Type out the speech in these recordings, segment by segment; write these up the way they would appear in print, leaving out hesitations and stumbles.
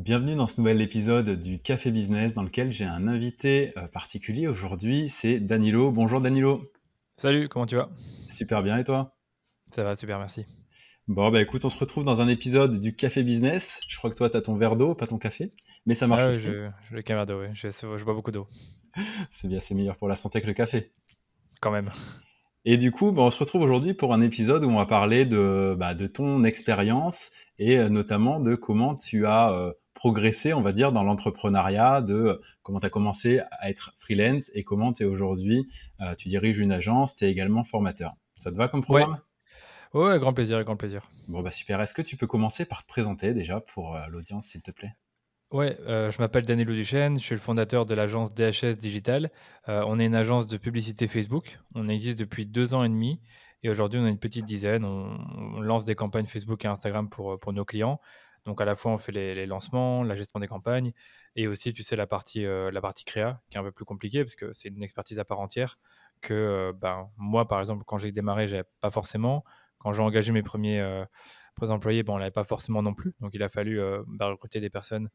Bienvenue dans ce nouvel épisode du Café Business dans lequel j'ai un invité particulier aujourd'hui, c'est Danilo. Bonjour Danilo. Salut, comment tu vas? Super bien et toi? Ça va super, merci. Bon bah écoute, on se retrouve dans un épisode du Café Business. Je crois que toi t'as ton verre d'eau, pas ton café, mais ça marche Ah ouais, aussi. je le caméra d'eau, ouais. Je bois beaucoup d'eau, C'est bien, c'est meilleur pour la santé que le café. quand même. Et du coup, bah, on se retrouve aujourd'hui pour un épisode où on va parler de ton expérience et notamment de comment tu as progressé, on va dire, dans l'entrepreneuriat, comment tu as commencé à être freelance et comment tu es aujourd'hui, tu diriges une agence, tu es également formateur. Ça te va comme Ouais, programme? ouais, ouais, grand plaisir, grand plaisir. Bon, bah super. Est-ce que tu peux commencer par te présenter déjà pour l'audience, s'il te plaît? Ouais, je m'appelle Danilo Duchesne, je suis le fondateur de l'agence DHS Digital. On est une agence de publicité Facebook. On existe depuis 2 ans et demi et aujourd'hui, on a une petite dizaine. On lance des campagnes Facebook et Instagram pour nos clients. Donc à la fois, on fait les lancements, la gestion des campagnes et aussi, tu sais, la partie créa qui est un peu plus compliquée parce que c'est une expertise à part entière que, moi, par exemple, quand j'ai démarré, j'avais pas forcément. Quand j'ai engagé mes premiers employés, on l'avait pas forcément non plus. Donc il a fallu, recruter des personnes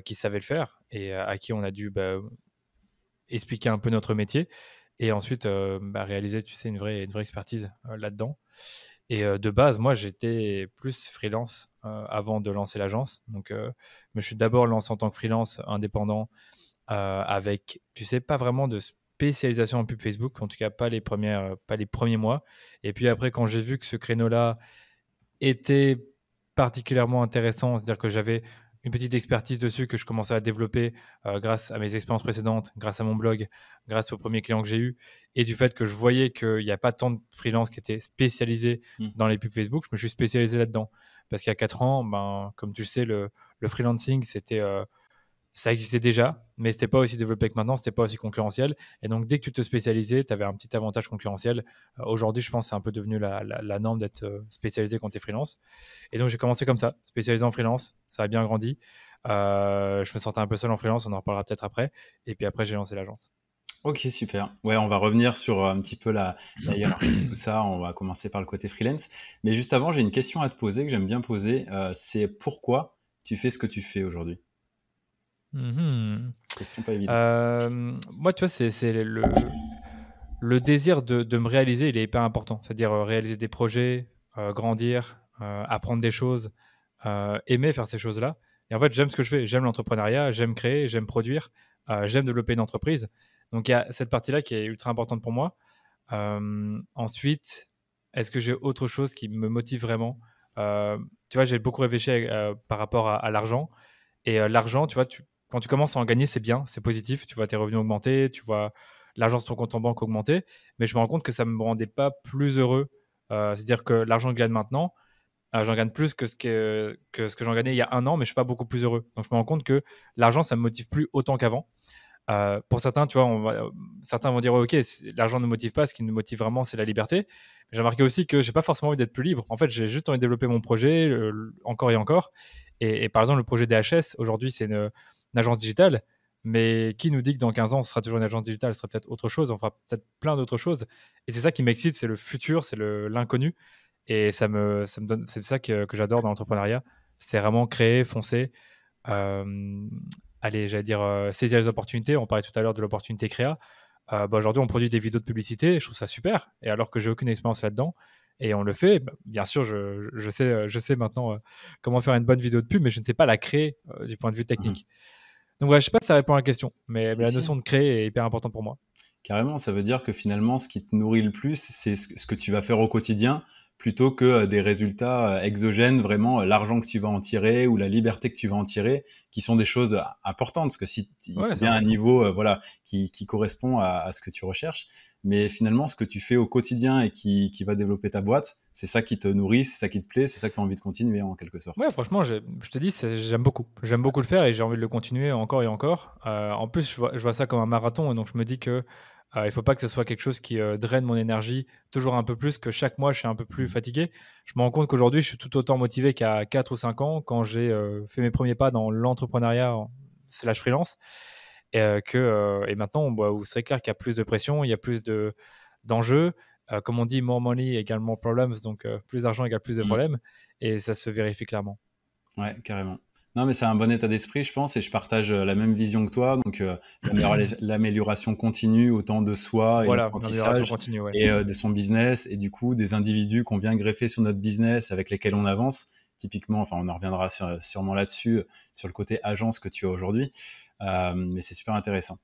qui savaient le faire et à qui on a dû expliquer un peu notre métier et ensuite réaliser, tu sais, une vraie expertise là-dedans. Et de base, moi, j'étais plus freelance avant de lancer l'agence. Donc, je me suis d'abord lancé en tant que freelance indépendant avec, tu sais, pas vraiment de spécialisation en pub Facebook, en tout cas pas les premiers mois. Et puis après, quand j'ai vu que ce créneau-là était particulièrement intéressant, c'est-à-dire que j'avais une petite expertise dessus que je commençais à développer grâce à mes expériences précédentes, grâce à mon blog, grâce aux premiers clients que j'ai eus, et du fait que je voyais qu'il n'y a pas tant de freelance qui étaient spécialisés Hmm. dans les pubs Facebook, je me suis spécialisé là-dedans. Parce qu'il y a 4 ans, comme tu le sais, le freelancing, ça existait déjà, mais c'était pas aussi développé que maintenant, c'était pas aussi concurrentiel. Et donc, dès que tu te spécialisais, tu avais un petit avantage concurrentiel. Aujourd'hui, je pense que c'est un peu devenu la norme d'être spécialisé quand tu es freelance. Et donc, j'ai commencé comme ça, spécialisé en freelance. Ça a bien grandi. Je me sentais un peu seul en freelance, on en reparlera peut-être après. Et puis après, j'ai lancé l'agence. Ok, super. Ouais, on va revenir sur un petit peu la hiérarchie de tout ça. On va commencer par le côté freelance. Mais juste avant, j'ai une question à te poser que j'aime bien poser. C'est pourquoi tu fais ce que tu fais aujourd'hui? Mhm. Question pas évidente. Moi, tu vois, c'est le désir de me réaliser, il est hyper important. C'est-à-dire réaliser des projets, grandir, apprendre des choses, aimer faire ces choses-là. Et en fait, j'aime ce que je fais. J'aime l'entrepreneuriat, j'aime créer, j'aime produire, j'aime développer une entreprise. Donc, il y a cette partie-là qui est ultra importante pour moi. Ensuite, est-ce que j'ai autre chose qui me motive vraiment? Tu vois, j'ai beaucoup réfléchi par rapport à l'argent. Et l'argent, tu vois, quand tu commences à en gagner, c'est bien, c'est positif. Tu vois tes revenus augmenter, tu vois l'argent sur ton compte en banque augmenter. Mais je me rends compte que ça ne me rendait pas plus heureux. C'est-à-dire que l'argent que je gagne maintenant, j'en gagne plus que ce que j'en gagnais il y a un an, mais je suis pas beaucoup plus heureux. Donc je me rends compte que l'argent, ça me motive plus autant qu'avant. Pour certains, tu vois, certains vont dire ouais, ok, l'argent ne motive pas, ce qui nous motive vraiment, c'est la liberté. J'ai remarqué aussi que j'ai pas forcément envie d'être plus libre. En fait, j'ai juste envie de développer mon projet encore et encore. Et par exemple, le projet DHS, aujourd'hui, c'est une agence digitale. Mais qui nous dit que dans 15 ans, on sera toujours une agence digitale? Ce sera peut-être autre chose, on fera peut-être plein d'autres choses. Et c'est ça qui m'excite, c'est le futur, c'est l'inconnu. Et ça me donne, c'est ça que j'adore dans l'entrepreneuriat. C'est vraiment créer, foncer. Euh, Allez, j'allais dire saisir les opportunités. On parlait tout à l'heure de l'opportunité créa. Aujourd'hui, on produit des vidéos de publicité. Je trouve ça super. Et alors que j'ai aucune expérience là-dedans, et on le fait, bien sûr, je sais maintenant comment faire une bonne vidéo de pub, mais je ne sais pas la créer du point de vue Mhm. technique. Donc, voilà, je ne sais pas si ça répond à la question, mais Si, la si. notion de créer est hyper importante pour moi. Carrément, ça veut dire que finalement, ce qui te nourrit le plus, c'est ce que tu vas faire au quotidien, plutôt que des résultats exogènes, vraiment l'argent que tu vas en tirer ou la liberté que tu vas en tirer, qui sont des choses importantes, parce que si il Ouais, faut c'est bien un important. niveau, voilà, qui correspond à ce que tu recherches. Mais finalement, ce que tu fais au quotidien et qui va développer ta boîte, c'est ça qui te nourrit, c'est ça qui te plaît, c'est ça que tu as envie de continuer en quelque sorte. Ouais, franchement, je te dis, j'aime beaucoup. J'aime beaucoup le faire et j'ai envie de le continuer encore et encore. En plus, je vois ça comme un marathon et donc je me dis que il faut pas que ce soit quelque chose qui draine mon énergie toujours un peu plus, que chaque mois je suis un peu plus fatigué. Je me rends compte qu'aujourd'hui, je suis tout autant motivé qu'à 4 ou 5 ans quand j'ai fait mes premiers pas dans l'entrepreneuriat slash freelance et maintenant, où c'est clair qu'il y a plus de pression, il y a plus d'enjeux. Comme on dit, more money égale more problems, donc plus d'argent égale plus de Mm. problèmes et ça se vérifie clairement. Ouais, carrément. Non, mais c'est un bon état d'esprit, je pense, et je partage la même vision que toi. Donc, l'amélioration continue autant de soi et Voilà, l'amélioration l'apprentissage continue, ouais. et de son business, et du coup des individus qu'on vient greffer sur notre business avec lesquels on avance. Typiquement, enfin, on en reviendra sûrement là-dessus, sur le côté agence que tu as aujourd'hui. Mais c'est super intéressant.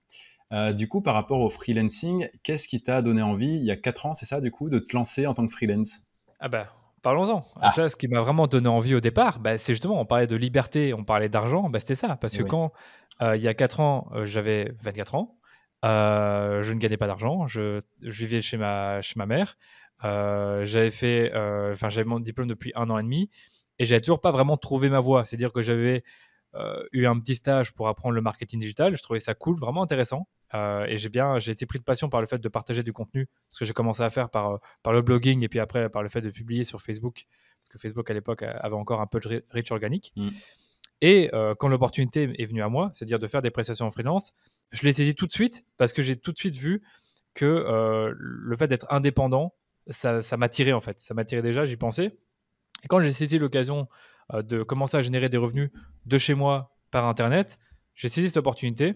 Du coup, par rapport au freelancing, qu'est-ce qui t'a donné envie, il y a 4 ans, c'est ça, du coup, de te lancer en tant que freelance? Ah bah, parlons-en. Ah, Ça, ce qui m'a vraiment donné envie au départ, bah, c'est justement, on parlait de liberté, on parlait d'argent, bah, c'était ça. Parce et que oui. quand, il y a 4 ans, j'avais 24 ans, je ne gagnais pas d'argent, je vivais chez ma mère, j'avais mon diplôme depuis 1 an et demi et j'avais toujours pas vraiment trouvé ma voie. C'est-à-dire que j'avais eu un petit stage pour apprendre le marketing digital. Je trouvais ça cool, vraiment intéressant. Et j'ai été pris de passion par le fait de partager du contenu, ce que j'ai commencé à faire par le blogging et puis après par le fait de publier sur Facebook, parce que Facebook à l'époque avait encore un peu de reach organique. Mm. Et quand l'opportunité est venue à moi, c'est-à-dire de faire des prestations en freelance, je l'ai saisi tout de suite parce que j'ai tout de suite vu que le fait d'être indépendant, ça m'attirait en fait. Ça m'attirait déjà, j'y pensais. Et quand j'ai saisi l'occasion de commencer à générer des revenus de chez moi par Internet, j'ai saisi cette opportunité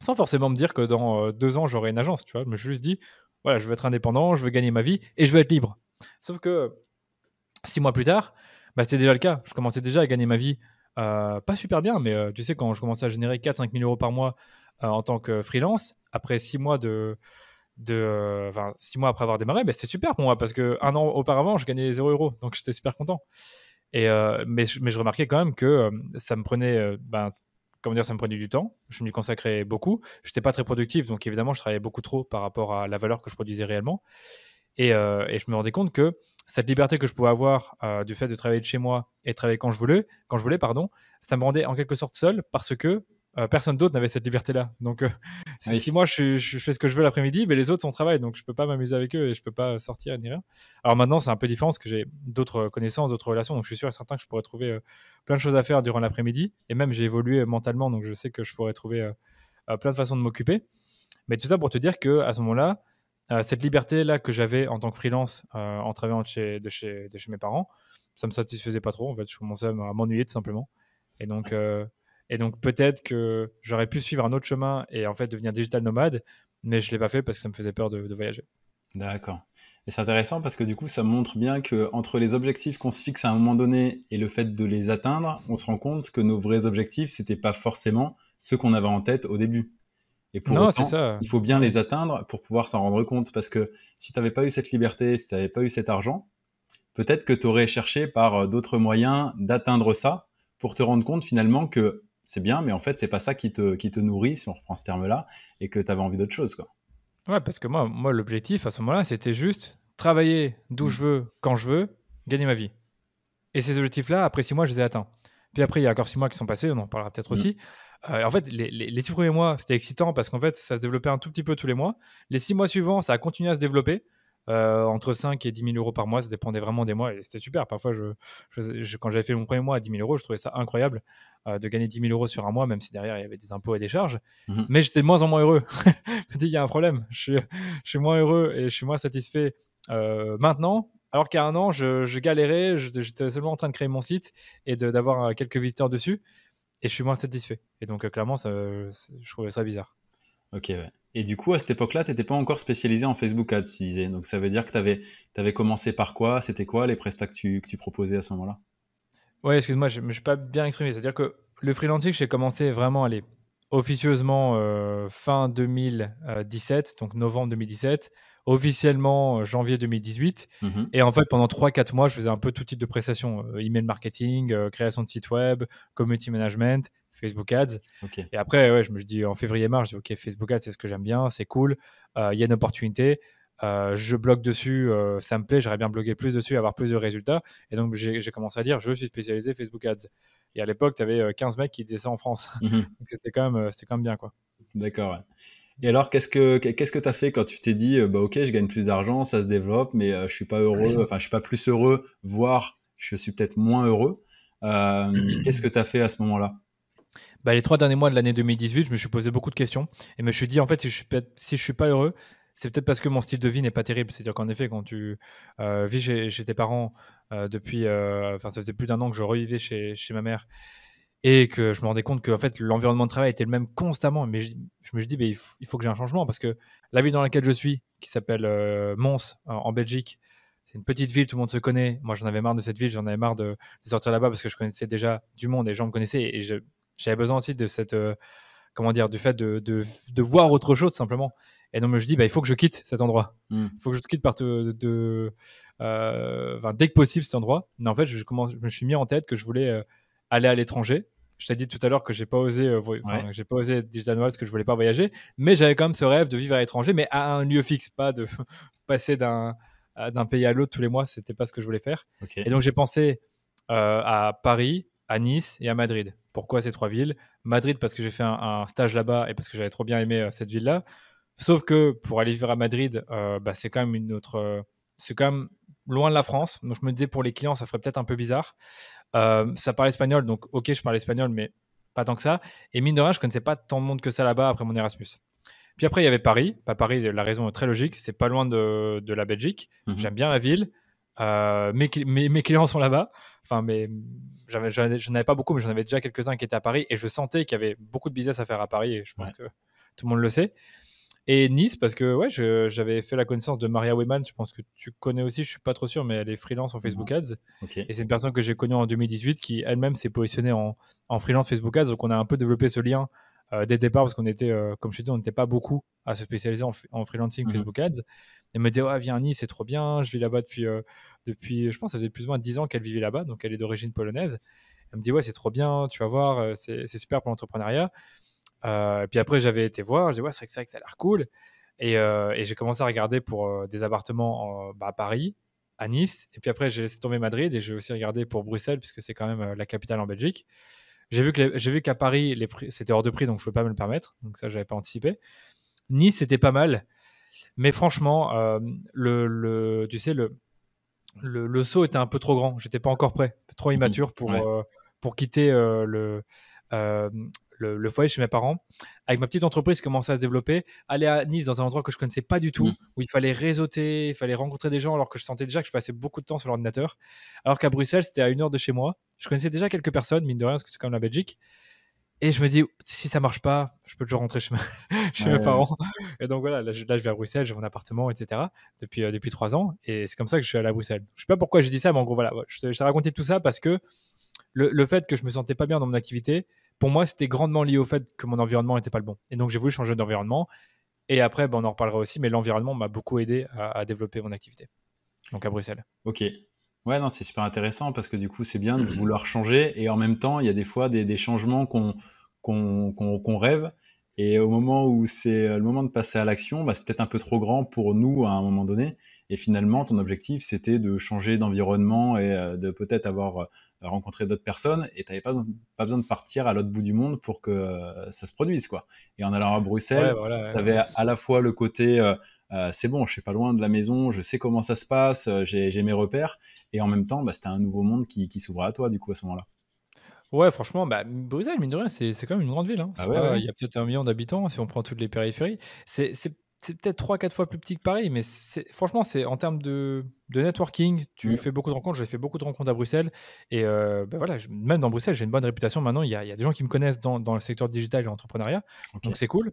sans forcément me dire que dans 2 ans, j'aurai une agence. Tu vois, je me suis juste dit, voilà, je veux être indépendant, je veux gagner ma vie et je veux être libre. Sauf que 6 mois plus tard, bah, c'était déjà le cas. Je commençais déjà à gagner ma vie, pas super bien, mais tu sais, quand je commençais à générer 4 000 à 5 000 euros par mois en tant que freelance, après 6 mois enfin, 6 mois après avoir démarré, bah, c'était super pour moi parce que 1 an auparavant, je gagnais 0 euros. Donc j'étais super content. Mais je remarquais quand même que ça me prenait, comment dire, ça me prenait du temps. Je m'y consacrais beaucoup. Je n'étais pas très productif, donc évidemment, je travaillais beaucoup trop par rapport à la valeur que je produisais réellement. Et je me rendais compte que cette liberté que je pouvais avoir du fait de travailler de chez moi et de travailler quand je voulais, pardon, ça me rendait en quelque sorte seul parce que personne d'autre n'avait cette liberté-là. Donc, si Oui. moi je fais ce que je veux l'après-midi, mais les autres sont au travail, donc je peux pas m'amuser avec eux et je peux pas sortir ni rien. Alors maintenant, c'est un peu différent parce que j'ai d'autres connaissances, d'autres relations, donc je suis sûr et certain que je pourrais trouver plein de choses à faire durant l'après-midi. Et même, j'ai évolué mentalement, donc je sais que je pourrais trouver plein de façons de m'occuper. Mais tout ça pour te dire que à ce moment-là, cette liberté-là que j'avais en tant que freelance en travaillant de chez mes parents, ça me satisfaisait pas trop. En fait, je commençais à m'ennuyer tout simplement. Et donc, peut-être que j'aurais pu suivre un autre chemin et en fait devenir digital nomade, mais je l'ai pas fait parce que ça me faisait peur de voyager. D'accord. Et c'est intéressant parce que du coup, ça montre bien que entre les objectifs qu'on se fixe à un moment donné et le fait de les atteindre, on se rend compte que nos vrais objectifs, c'était pas forcément ceux qu'on avait en tête au début. Et pour Non, c'est autant, ça. il faut bien Ouais. les atteindre pour pouvoir s'en rendre compte. Parce que si tu n'avais pas eu cette liberté, si tu n'avais pas eu cet argent, peut-être que tu aurais cherché par d'autres moyens d'atteindre ça pour te rendre compte finalement que c'est bien, mais en fait, c'est pas ça qui te nourrit, si on reprend ce terme-là, et que tu avais envie d'autre chose, quoi. Ouais, parce que moi l'objectif à ce moment-là, c'était juste travailler d'où Mm. je veux, quand je veux, gagner ma vie. Et ces objectifs-là, après 6 mois, je les ai atteints. Puis après, il y a encore 6 mois qui sont passés, on en parlera peut-être Mm. aussi. En fait, les 6 premiers mois, c'était excitant parce qu'en fait, ça se développait un tout petit peu tous les mois. Les 6 mois suivants, ça a continué à se développer. Entre 5 et 10 000 euros par mois, ça dépendait vraiment des mois et c'était super. Parfois, quand j'avais fait mon premier mois à 10 000 euros, je trouvais ça incroyable de gagner 10 000 euros sur un mois, même si derrière il y avait des impôts et des charges. Mhm. Mais j'étais de moins en moins heureux. Je me dis, il y a un problème. Je suis moins heureux et je suis moins satisfait maintenant. Alors qu'à 1 an, je galérais, j'étais seulement en train de créer mon site et d'avoir quelques visiteurs dessus, et je suis moins satisfait. Et donc, clairement, je trouvais ça bizarre. Ok, ouais. Et du coup, à cette époque-là, tu n'étais pas encore spécialisé en Facebook Ads, tu disais. Donc ça veut dire que tu avais commencé par quoi? C'était quoi les prestats que tu proposais à ce moment-là? Ouais, excuse-moi, je ne me suis pas bien exprimé. C'est-à-dire que le freelancing, j'ai commencé vraiment, allez, officieusement fin 2017, donc novembre 2017, officiellement janvier 2018. Mhm. Et en fait, pendant 3 4 mois, je faisais un peu tout type de prestations, email marketing, création de site web, community management, Facebook Ads. Ok. Et après, ouais, je me dis en février-mars, je dis ok, Facebook Ads, c'est ce que j'aime bien, c'est cool, il y a une opportunité, je blogue dessus, ça me plaît, j'aurais bien blogué plus dessus, avoir plus de résultats. Et donc, j'ai commencé à dire, je suis spécialisé Facebook Ads. Et à l'époque, tu avais 15 mecs qui disaient ça en France. Mhm. Donc, c'était quand même bien, quoi. D'accord, ouais. Et alors, qu'est-ce que tu as fait quand tu t'es dit, bah ok, je gagne plus d'argent, ça se développe, mais je suis pas heureux, enfin, je suis pas plus heureux, voire je suis peut-être moins heureux. Qu'est-ce que tu as fait à ce moment-là? Bah, les 3 derniers mois de l'année 2018, je me suis posé beaucoup de questions et me suis dit, en fait, si je suis pas heureux, c'est peut-être parce que mon style de vie n'est pas terrible. C'est-à-dire qu'en effet, quand tu vis chez tes parents depuis, enfin, ça faisait plus d'1 an que je revivais chez ma mère et que je me rendais compte que en fait, l'environnement de travail était le même constamment. Mais je me dis, mais il faut que j'ai un changement parce que la ville dans laquelle je suis, qui s'appelle Mons, en Belgique, c'est une petite ville, tout le monde se connaît. Moi, j'en avais marre de cette ville, j'en avais marre de sortir là-bas parce que je connaissais déjà du monde et les gens me connaissaient. Et j'avais besoin aussi de cette, comment dire, du fait de voir autre chose simplement. Et donc, je me dis, bah, il faut que je quitte cet endroit. Mm. Il faut que je quitte dès que possible cet endroit. Mais en fait, je me suis mis en tête que je voulais aller à l'étranger. Je t'ai dit tout à l'heure que j'ai pas osé, Ouais. j'ai pas osé digital nomade parce que je voulais pas voyager, mais j'avais quand même ce rêve de vivre à l'étranger, mais à un lieu fixe, pas de passer d'un pays à l'autre tous les mois. C'était pas ce que je voulais faire. Ok. Et donc j'ai pensé à Paris, à Nice et à Madrid. Pourquoi ces trois villes? Madrid parce que j'ai fait un stage là-bas et parce que j'avais trop bien aimé cette ville-là. Sauf que pour aller vivre à Madrid, bah, c'est quand même c'est quand même loin de la France. Donc je me disais pour les clients, ça ferait peut-être un peu bizarre. Ça parle espagnol, donc ok, je parle espagnol, mais pas tant que ça. Et mine de rien, je connaissais pas tant de monde que ça là-bas après mon Erasmus. Puis après, il y avait Paris. Bah, Paris, la raison est très logique, c'est pas loin de la Belgique. Mhm. J'aime bien la ville. Mes clients sont là-bas. Enfin, j'en avais pas beaucoup, mais j'en avais déjà quelques-uns qui étaient à Paris. Et je sentais qu'il y avait beaucoup de business à faire à Paris. Et je pense Ouais. que tout le monde le sait. Et Nice, parce que ouais, j'avais fait la connaissance de Maria Weyman, je pense que tu connais aussi, je suis pas trop sûr, mais elle est freelance en Facebook Non. Ads. Ok. Et c'est une personne que j'ai connue en 2018 qui elle-même s'est positionnée en freelance Facebook Ads. Donc on a un peu développé ce lien dès le départ parce qu'on était, comme je te dis, on n'était pas beaucoup à se spécialiser en freelancing Mhm. Facebook Ads. Elle me disait, ouais, viens à Nice, c'est trop bien, je vis là-bas depuis, je pense, ça faisait plus ou moins 10 ans qu'elle vivait là-bas, donc elle est d'origine polonaise. Elle me dit, ouais, c'est trop bien, tu vas voir, c'est super pour l'entrepreneuriat. Puis après, j'avais été voir, j'ai dit, ouais, c'est vrai que ça a l'air cool. Et j'ai commencé à regarder pour des appartements à Paris, à Nice. Et puis après, j'ai laissé tomber Madrid et j'ai aussi regardé pour Bruxelles, puisque c'est quand même la capitale en Belgique. J'ai vu qu'à Paris, les prix, c'était hors de prix, donc je ne pouvais pas me le permettre. Donc ça, je n'avais pas anticipé. Nice, c'était pas mal. Mais franchement, tu sais, le saut était un peu trop grand. J'étais pas encore prêt, trop Mhm. immature Ouais. pour quitter euh, le foyer chez mes parents. Avec ma petite entreprise qui commençait à se développer, aller à Nice dans un endroit que je connaissais pas du tout, Mhm. où il fallait réseauter, il fallait rencontrer des gens, alors que je sentais déjà que je passais beaucoup de temps sur l'ordinateur. Alors qu'à Bruxelles, c'était à 1 heure de chez moi. Je connaissais déjà quelques personnes, mine de rien, parce que c'est comme la Belgique. Et je me dis, si ça marche pas, je peux toujours rentrer chez Ouais, mes ouais. parents. Et donc voilà, là, je vais à Bruxelles, j'ai mon appartement, etc. Depuis 3 ans. Et c'est comme ça que je suis allé à Bruxelles. Je sais pas pourquoi j'ai dit ça, mais en gros, voilà. Je t'ai raconté tout ça parce que le fait que je me sentais pas bien dans mon activité, pour moi, c'était grandement lié au fait que mon environnement n'était pas le bon. Et donc, j'ai voulu changer d'environnement. Et après, on en reparlera aussi, mais l'environnement m'a beaucoup aidé à développer mon activité. Donc, à Bruxelles. Ok. Ouais, non, c'est super intéressant parce que du coup, c'est bien de vouloir changer et en même temps, il y a des fois des changements qu'on rêve et au moment où c'est le moment de passer à l'action, bah, c'est peut-être un peu trop grand pour nous à un moment donné. Et finalement, ton objectif, c'était de changer d'environnement et de peut-être avoir rencontré d'autres personnes et tu n'avais pas besoin de partir à l'autre bout du monde pour que ça se produise, quoi. Et en allant à Ouais, Bruxelles, voilà. tu avais à la fois le côté c'est bon, je suis pas loin de la maison, je sais comment ça se passe, j'ai mes repères, et en même temps, bah, c'était un nouveau monde qui s'ouvrait à toi, du coup, à ce moment-là. Ouais, franchement, Bruxelles, mine de rien, c'est quand même une grande ville, hein. Ah C'est ouais, pas, ouais. il y a peut-être 1 million d'habitants si on prend toutes les périphéries. C'est peut-être 3, 4 fois plus petit que Paris, mais franchement, c'est en termes de networking, tu Mm. fais beaucoup de rencontres. J'ai fait beaucoup de rencontres à Bruxelles. Et voilà, même dans Bruxelles, j'ai une bonne réputation maintenant. Il y a des gens qui me connaissent dans le secteur digital et l'entrepreneuriat. Ok, Donc c'est cool.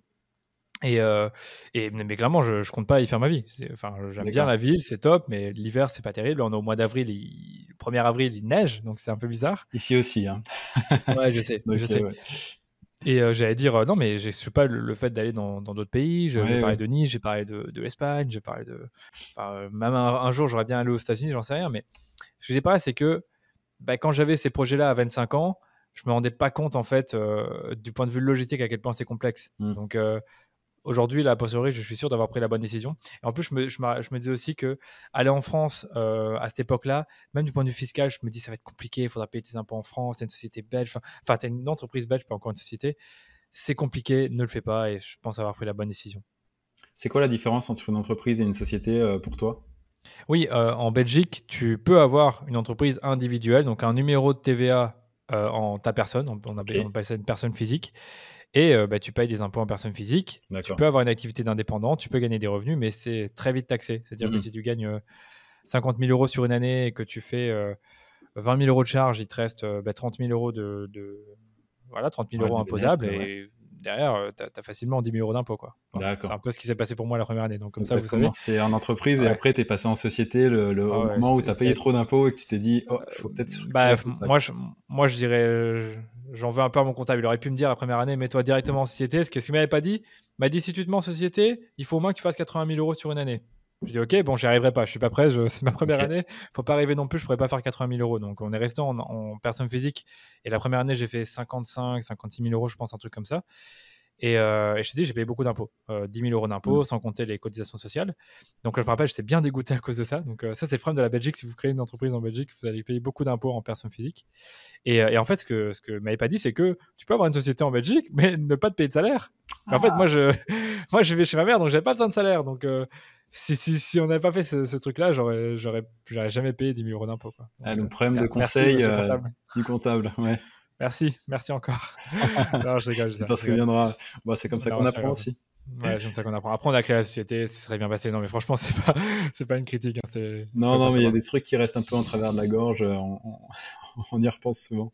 Et, euh, mais clairement, je compte pas y faire ma vie. Enfin, j'aime bien d'accord. la ville, c'est top, mais l'hiver, c'est pas terrible. On est au mois d'avril, le 1er avril, il neige, donc c'est un peu bizarre. Ici aussi, hein. Ouais, je sais, Donc, je sais. ouais. Et j'allais dire, non, mais j'exclus pas le fait d'aller dans d'autres pays. J'ai Ouais, parlé ouais. de Nice, j'ai parlé de l'Espagne, j'ai parlé de. Enfin, même un jour, j'aurais bien allé aux États-Unis, j'en sais rien. Mais ce que j'ai parlé, c'est que quand j'avais ces projets-là à 25 ans, je me rendais pas compte, en fait, du point de vue logistique, à quel point c'est complexe. Mm. Donc, aujourd'hui, là, a posteriori, je suis sûr d'avoir pris la bonne décision. Et en plus, je me disais aussi que aller en France à cette époque-là, même du point de vue fiscal, je me dis ça va être compliqué, il faudra payer tes impôts en France, t'as une société belge, enfin, t'as une entreprise belge, pas encore une société. C'est compliqué, ne le fais pas et je pense avoir pris la bonne décision. C'est quoi la différence entre une entreprise et une société pour toi? Oui, en Belgique, tu peux avoir une entreprise individuelle, donc un numéro de TVA en ta personne, Ok, on appelle ça une personne physique, et tu payes des impôts en personne physique. Tu d'accord. peux avoir une activité d'indépendant, tu peux gagner des revenus, mais c'est très vite taxé. C'est-à-dire que Mhm. si tu gagnes 50 000 euros sur une année et que tu fais 20 000 euros de charges, il te reste 30 000 euros voilà, 30 000 Ouais, euros de bénéf, imposables ouais. et derrière, tu as facilement 10 000 euros d'impôts, quoi. Voilà. C'est D'accord. un peu ce qui s'est passé pour moi la première année. Donc, comme Donc, ça, tu as vous savez. commencé en entreprise et Ouais. après, tu es passé en société au Ah ouais, moment où tu as payé trop d'impôts et que tu t'es dit, oh, il faut peut-être bah, structurer tout ça. moi, je dirais, j'en veux un peu à mon comptable. Il aurait pu me dire la première année, mets-toi directement en société. Ce qu'il m'avait pas dit, il m'a dit, si tu te mets en société, il faut au moins que tu fasses 80 000 euros sur une année. Je dis, ok, bon, j'y arriverai pas. Je suis pas prêt. C'est ma première Ok. année. Faut pas rêver non plus. Je pourrais pas faire 80 000 euros. Donc, on est resté en personne physique. Et la première année, j'ai fait 55, 56 000 euros, je pense, un truc comme ça. Et je t'ai dit, j'ai payé beaucoup d'impôts. 10 000 euros d'impôts, Mm. sans compter les cotisations sociales. Donc, je me rappelle, j'étais bien dégoûté à cause de ça. Donc, ça, c'est le problème de la Belgique. Si vous créez une entreprise en Belgique, vous allez payer beaucoup d'impôts en personne physique. Et en fait, ce que m'avait pas dit, c'est que tu peux avoir une société en Belgique, mais ne pas te payer de salaire. Mais en fait, Ah, moi, je vais chez ma mère, donc j'avais pas besoin de salaire. Donc, si on n'avait pas fait ce truc-là, j'aurais jamais payé 10 000 euros d'impôts, quoi. Donc, le problème de merci, conseil monsieur comptable. du comptable, ouais. Merci encore. Non, je rigole, Tu t'en je rigole. souviendras. Bon, c'est comme ça qu'on Non, c'est pas apprend grave. aussi. Ouais, c'est comme ça qu'on apprend. Après, on a créé la société, ça serait bien passé. Non, mais franchement, c'est pas une critique. Hein, vous Non, pouvez pas non, mais il y a savoir. des trucs qui restent un peu en travers de la gorge. On y repense souvent.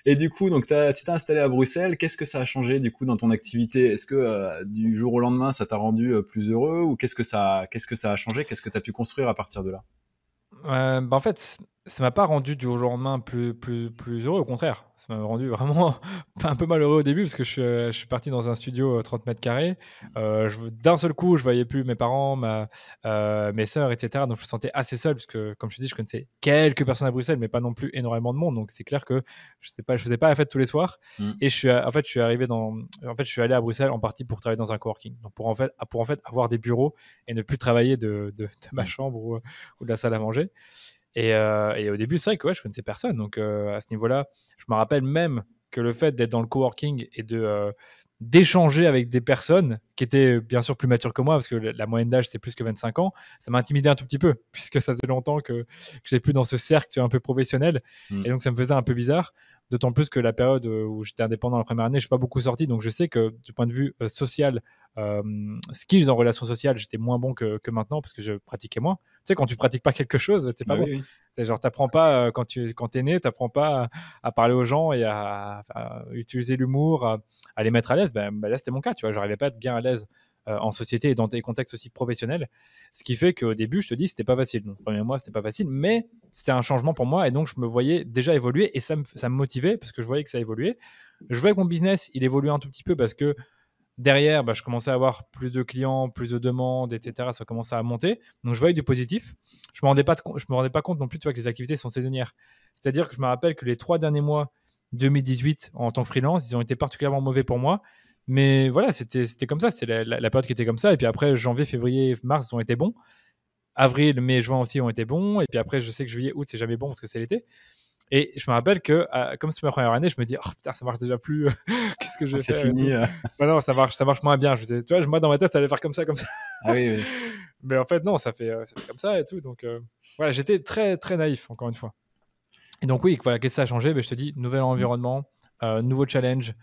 Et du coup, donc tu t'es installé à Bruxelles. Qu'est-ce que ça a changé du coup dans ton activité? Est-ce que du jour au lendemain, ça t'a rendu plus heureux ou qu'est-ce que ça a changé? Qu'est-ce que tu as pu construire à partir de là? Bah, en fait, ça m'a pas rendu du jour au lendemain plus heureux, au contraire. Ça m'a rendu vraiment un peu malheureux au début parce que je suis parti dans un studio 30 mètres carrés. D'un seul coup, je voyais plus mes parents, mes sœurs, etc. Donc je me sentais assez seul parce que, comme je te dis, je connaissais quelques personnes à Bruxelles, mais pas non plus énormément de monde. Donc c'est clair que je faisais pas la fête tous les soirs. Mm. Et en fait, je suis allé à Bruxelles en partie pour travailler dans un coworking. Donc pour en fait avoir des bureaux et ne plus travailler de ma Mm. chambre ou de la salle à manger. Et au début, c'est vrai que ouais, je connaissais personne. Donc à ce niveau-là, je me rappelle même que le fait d'être dans le coworking et d'échanger avec des personnes qui étaient bien sûr plus matures que moi, parce que la moyenne d'âge c'est plus que 25 ans, ça m'a intimidé un tout petit peu, puisque ça faisait longtemps que je n'étais plus dans ce cercle un peu professionnel. Mm. Et donc ça me faisait un peu bizarre, d'autant plus que la période où j'étais indépendant la première année, je suis pas beaucoup sorti, donc je sais que du point de vue social, euh, skills en relation sociale, j'étais moins bon que maintenant, parce que je pratiquais moins. Tu sais, quand tu pratiques pas quelque chose, t'es pas Bah bon. oui, oui. C'est genre, t'apprends pas quand t'es né, t'apprends pas à parler aux gens et à utiliser l'humour, à les mettre à l'aise. Ben, là, c'était mon cas, tu vois. J'arrivais pas à être bien à l'aise en société et dans des contextes aussi professionnels. Ce qui fait qu'au début, je te dis, c'était pas facile. Donc, le premier mois, c'était pas facile, mais c'était un changement pour moi et donc je me voyais déjà évoluer et ça me motivait parce que je voyais que ça évoluait. Je voyais que mon business, il évoluait un tout petit peu parce que derrière, bah, je commençais à avoir plus de clients, plus de demandes, etc. Ça commençait à monter. Donc, je voyais du positif. Je ne me rendais pas compte non plus, tu vois, que les activités sont saisonnières. C'est-à-dire que je me rappelle que les 3 derniers mois 2018 en tant que freelance, ils ont été particulièrement mauvais pour moi. Mais voilà, c'était comme ça. C'est la période qui était comme ça. Et puis après, janvier, février, mars, ils ont été bons. Avril, mai, juin aussi ont été bons. Et puis après, je sais que juillet, août, c'est jamais bon parce que c'est l'été. Et je me rappelle que, comme c'est ma première année, je me dis, oh putain, ça marche déjà plus. Qu'est-ce que je vais C'est faire et tout. fini. Bah non, ça marche moins bien. Tu vois, moi dans ma tête, ça allait faire comme ça, comme ça. Ah oui, oui. Mais en fait, non, ça fait comme ça et tout. Donc voilà, j'étais très très naïf encore une fois. Et donc oui, voilà, qu'est-ce que ça a changé? Ben, je te dis, nouvel Mm. environnement, nouveau challenge,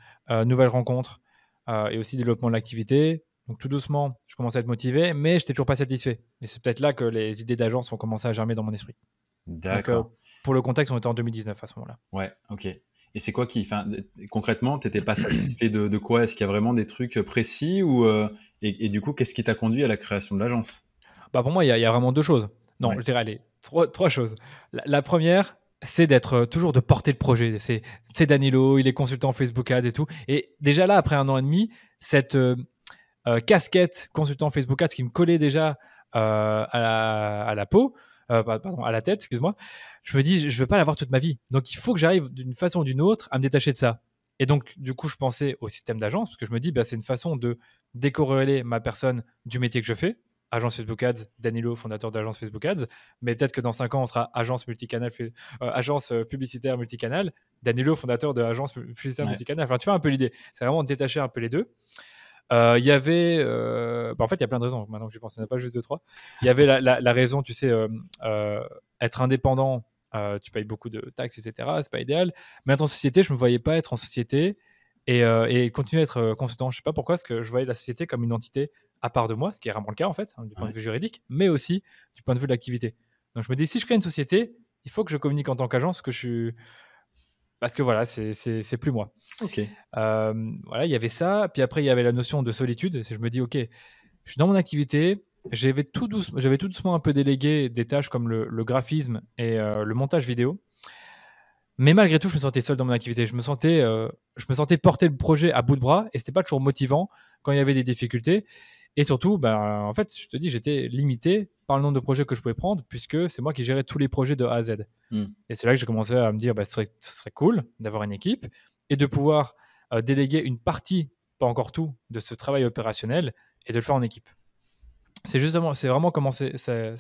nouvelles rencontres et aussi développement de l'activité. Donc tout doucement, je commençais à être motivé, mais j'étais toujours pas satisfait. Et c'est peut-être là que les idées d'agence ont commencé à germer dans mon esprit. Donc D'accord. pour le contexte, on était en 2019 à ce moment-là. Ouais, ok. Et c'est quoi enfin, concrètement, t'étais pas satisfait de quoi? Est-ce qu'il y a vraiment des trucs précis et du coup, qu'est-ce qui t'a conduit à la création de l'agence? Bah pour moi, il y a vraiment deux choses. Non, Ouais, je dirais, allez, trois choses. La première, c'est d'être toujours de porter le projet. C'est Danilo, il est consultant Facebook Ads et tout. Et déjà là, après 1 an et demi, cette casquette consultant Facebook Ads qui me collait déjà à la peau, pardon, à la tête, excuse-moi, je me dis, je ne veux pas l'avoir toute ma vie. Donc, il faut que j'arrive d'une façon ou d'une autre à me détacher de ça. Et donc, du coup, je pensais au système d'agence, parce que je me dis, bah, c'est une façon de décorréler ma personne du métier que je fais. Agence Facebook Ads, Danilo, fondateur d'agence Facebook Ads. Mais peut-être que dans 5 ans, on sera agence publicitaire multicanal. Danilo, fondateur de agence publicitaire ouais. multicanal. Enfin, tu vois un peu l'idée. C'est vraiment de détacher un peu les deux. Il y avait, en fait, il y a plein de raisons. Maintenant que j'y pense, il n'y en a pas juste deux, trois. Il y avait la raison, tu sais, être indépendant, tu payes beaucoup de taxes, etc. C'est pas idéal. Mais en société, je me voyais pas être en société et continuer à être consultant. Je sais pas pourquoi, parce que je voyais la société comme une entité à part de moi, ce qui est vraiment le cas en fait, hein, du point de Ouais. vue juridique, mais aussi du point de vue de l'activité. Donc je me dis, si je crée une société, il faut que je communique en tant qu'agence, parce que parce que voilà, c'est plus moi. Ok. Voilà, il y avait ça. Puis après, il y avait la notion de solitude. Je me dis, OK, je suis dans mon activité. J'avais tout doucement un peu délégué des tâches comme le graphisme et le montage vidéo. Mais malgré tout, je me sentais seul dans mon activité. Je me sentais porter le projet à bout de bras et c'était pas toujours motivant quand il y avait des difficultés. Et surtout, ben, en fait, je te dis, j'étais limité par le nombre de projets que je pouvais prendre puisque c'est moi qui gérais tous les projets de A à Z. Hmm. Et c'est là que j'ai commencé à me dire, bah, ce serait cool d'avoir une équipe et de pouvoir déléguer une partie, pas encore tout, de ce travail opérationnel et de le faire en équipe. C'est vraiment commencé, ça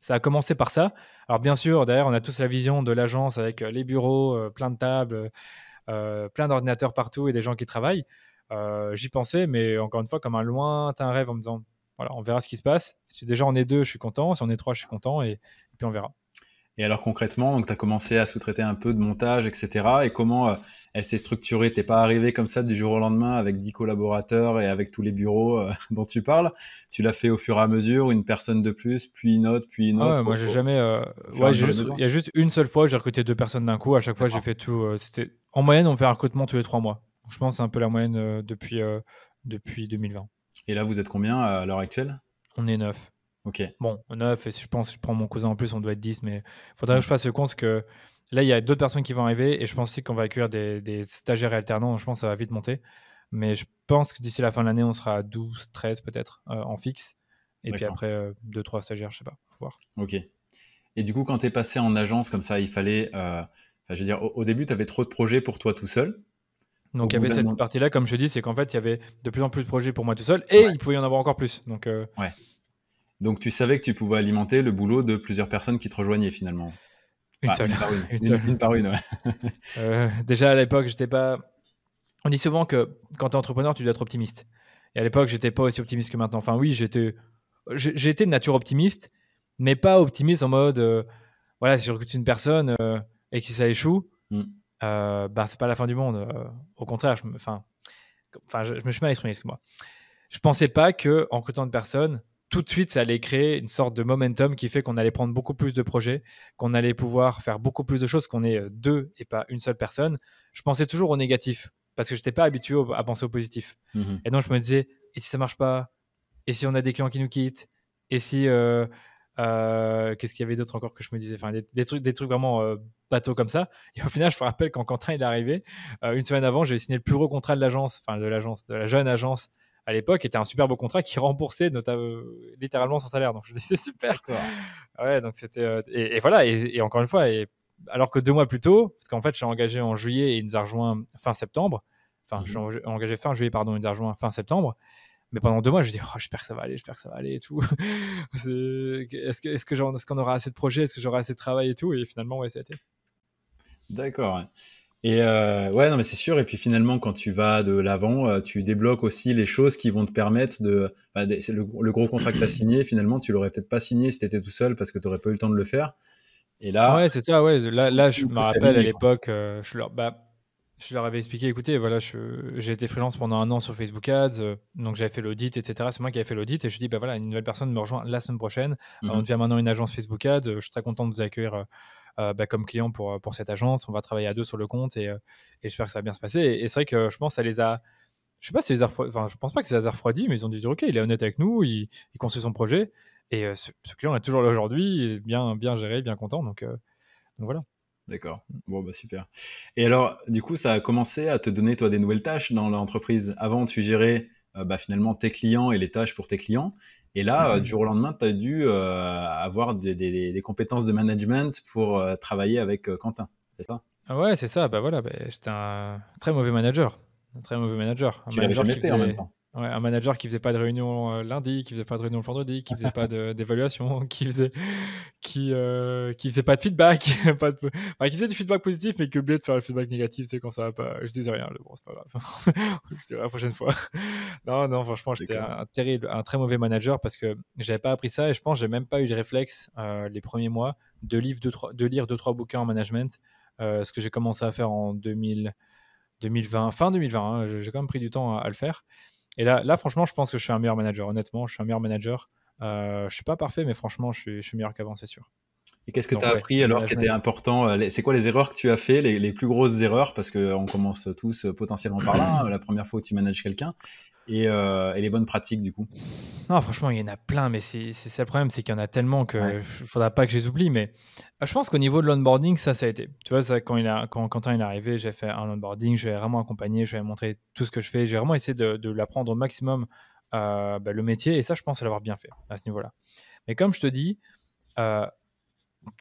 a commencé par ça. Alors bien sûr, derrière, on a tous la vision de l'agence avec les bureaux, plein de tables, plein d'ordinateurs partout et des gens qui travaillent. J'y pensais, mais encore une fois, comme un lointain rêve en me disant, voilà, on verra ce qui se passe. Si déjà on est 2, je suis content. Si on est 3, je suis content. Et puis on verra. Et alors concrètement, donc tu as commencé à sous-traiter un peu de montage, etc. Et comment elle s'est structurée? T'es pas arrivé comme ça du jour au lendemain avec 10 collaborateurs et avec tous les bureaux dont tu parles. Tu l'as fait au fur et à mesure, une personne de plus, puis une Ah autre, ouais, moi j'ai jamais. au fur et à Ouais, mesure des il besoins. y a juste une seule fois où j'ai recruté 2 personnes d'un coup. À chaque fois, j'ai D'accord. fait tout. En moyenne, on fait un recrutement tous les 3 mois. Je pense que c'est un peu la moyenne depuis 2020. Et là, vous êtes combien à l'heure actuelle? On est 9. Ok. Bon, 9, et si je pense, je prends mon cousin en plus, on doit être 10, mais il faudrait que Mm. je fasse le compte parce que là, il y a d'autres personnes qui vont arriver et je pense aussi qu'on va accueillir des stagiaires et alternants. Je pense que ça va vite monter. Mais je pense que d'ici la fin de l'année, on sera à 12, 13 peut-être en fixe. Et puis D'accord. après, 2, 3 stagiaires, je sais pas. Faut voir. Ok. Et du coup, quand tu es passé en agence comme ça, il fallait, enfin, je veux dire, au début, tu avais trop de projets pour toi tout seul. Au Donc il y bout avait d'un cette moment, partie-là, comme je te dis, c'est qu'en fait, il y avait de plus en plus de projets pour moi tout seul et il pouvait y en avoir encore plus. Donc ouais. Donc tu savais que tu pouvais alimenter le boulot de plusieurs personnes qui te rejoignaient finalement. une Enfin, seule. une par une. Une Une, seule. une par une, ouais. Déjà à l'époque, j'étais pas. On dit souvent que quand tu es entrepreneur, tu dois être optimiste. Et à l'époque, j'étais pas aussi optimiste que maintenant. Enfin, oui, j'ai été de nature optimiste, mais pas optimiste en mode, voilà, si je recrute une personne et que si ça échoue, Mm. bah, c'est pas la fin du monde. Au contraire, je me suis mal exprimé, excuse-moi. Je pensais pas que en recrutant une personne, tout de suite, ça allait créer une sorte de momentum qui fait qu'on allait prendre beaucoup plus de projets, qu'on allait pouvoir faire beaucoup plus de choses, qu'on est 2 et pas une seule personne. Je pensais toujours au négatif parce que je n'étais pas habitué à penser au positif. Mhm. Et donc, je me disais, et si ça marche pas? Et si on a des clients qui nous quittent? Et si. Qu'est-ce qu'il y avait d'autre encore que je me disais? Enfin, des trucs vraiment bateaux comme ça. Et au final, je me rappelle quand Quentin il est arrivé, une semaine avant, j'ai signé le plus gros contrat de l'agence, enfin de la jeune agence à l'époque, était un super beau contrat qui remboursait littéralement son salaire. Donc je me disais, c'est super. D'accord. Ouais, donc c'était. Et voilà, et encore une fois, alors que 2 mois plus tôt, parce qu'en fait, je suis engagé en juillet et il nous a rejoint fin septembre. Enfin, je suis Mhm. engagé fin juillet, pardon, il nous a rejoint fin septembre. Mais pendant 2 mois, je dis, oh, j'espère que ça va aller, j'espère que ça va aller et tout. Est-ce qu'on aura assez de projets, est-ce que j'aurai assez de travail et tout? Et finalement, ouais, ça a été. D'accord. Ouais. Et ouais, non, mais c'est sûr. Et puis finalement, quand tu vas de l'avant, tu débloques aussi les choses qui vont te permettre de. Enfin, c'est le gros contrat que tu as signé, finalement, tu l'aurais peut-être pas signé si tu étais tout seul parce que tu n'aurais pas eu le temps de le faire. Et là, Ouais, c'est ça, ouais. Là, je tout me s'est rappelle à aligné, quoi. l'époque, je leur avais expliqué, écoutez, voilà, j'ai été freelance pendant 1 an sur Facebook Ads, donc j'avais fait l'audit, etc. C'est moi qui avais fait l'audit et je dis, bah voilà, une nouvelle personne me rejoint la semaine prochaine. On Mhm. devient maintenant une agence Facebook Ads. Je suis très content de vous accueillir comme client pour cette agence. On va travailler à 2 sur le compte et j'espère que ça va bien se passer. Et c'est vrai que je pense que ça les a. Je sais pas si enfin, je pense pas que ça les a refroidis, mais ils ont dit, ok, il est honnête avec nous, il construit son projet. Et ce client est toujours là aujourd'hui, il est bien, bien géré, bien content. Donc voilà. D'accord. Bon, bah super. Et alors, du coup, ça a commencé à te donner, toi, des nouvelles tâches dans l'entreprise. Avant, tu gérais bah, finalement tes clients et les tâches pour tes clients. Et là, du jour au lendemain, tu as dû avoir des compétences de management pour travailler avec Quentin. C'est ça? Ah ouais, c'est ça. Bah voilà, j'étais un très mauvais manager. Un très mauvais manager. Tu l'avais jamais fait en même temps. Un manager qui faisait pas de réunion lundi, qui faisait pas de réunion le vendredi, qui faisait pas d'évaluation, qui faisait pas de feedback, enfin, qui faisait du feedback positif, mais qui oubliait de faire le feedback négatif, c'est quand ça va pas. Je disais rien, bon, c'est pas grave. Je dirai la prochaine fois. Non, non, franchement, j'étais D'accord. un très mauvais manager parce que j'avais pas appris ça et je pense que j'ai même pas eu le réflexe les premiers mois de lire 2-3 bouquins en management. Ce que j'ai commencé à faire en 2020, fin 2020, hein, j'ai quand même pris du temps à le faire. Et là, franchement, je pense que je suis un meilleur manager. Honnêtement, je suis un meilleur manager. Je suis pas parfait, mais franchement, je suis meilleur qu'avant, c'est sûr. Et qu'est-ce que tu Donc as ouais, appris le alors qui était management. important? C'est quoi les erreurs que tu as fait, les plus grosses erreurs? Parce qu'on commence tous potentiellement par là, hein, la première fois où tu manages quelqu'un, et les bonnes pratiques du coup. Non, franchement, il y en a plein, mais c'est ça le problème, c'est qu'il y en a tellement Ouais. que faudra pas que je les oublie. Mais je pense qu'au niveau de l'onboarding, ça a été. Tu vois, ça, quand Quentin il est arrivé, j'ai fait un onboarding, je l'ai vraiment accompagné, je lui ai montré tout ce que je fais. J'ai vraiment essayé de l'apprendre au maximum le métier, et ça, je pense l'avoir bien fait à ce niveau-là. Mais comme je te dis, euh,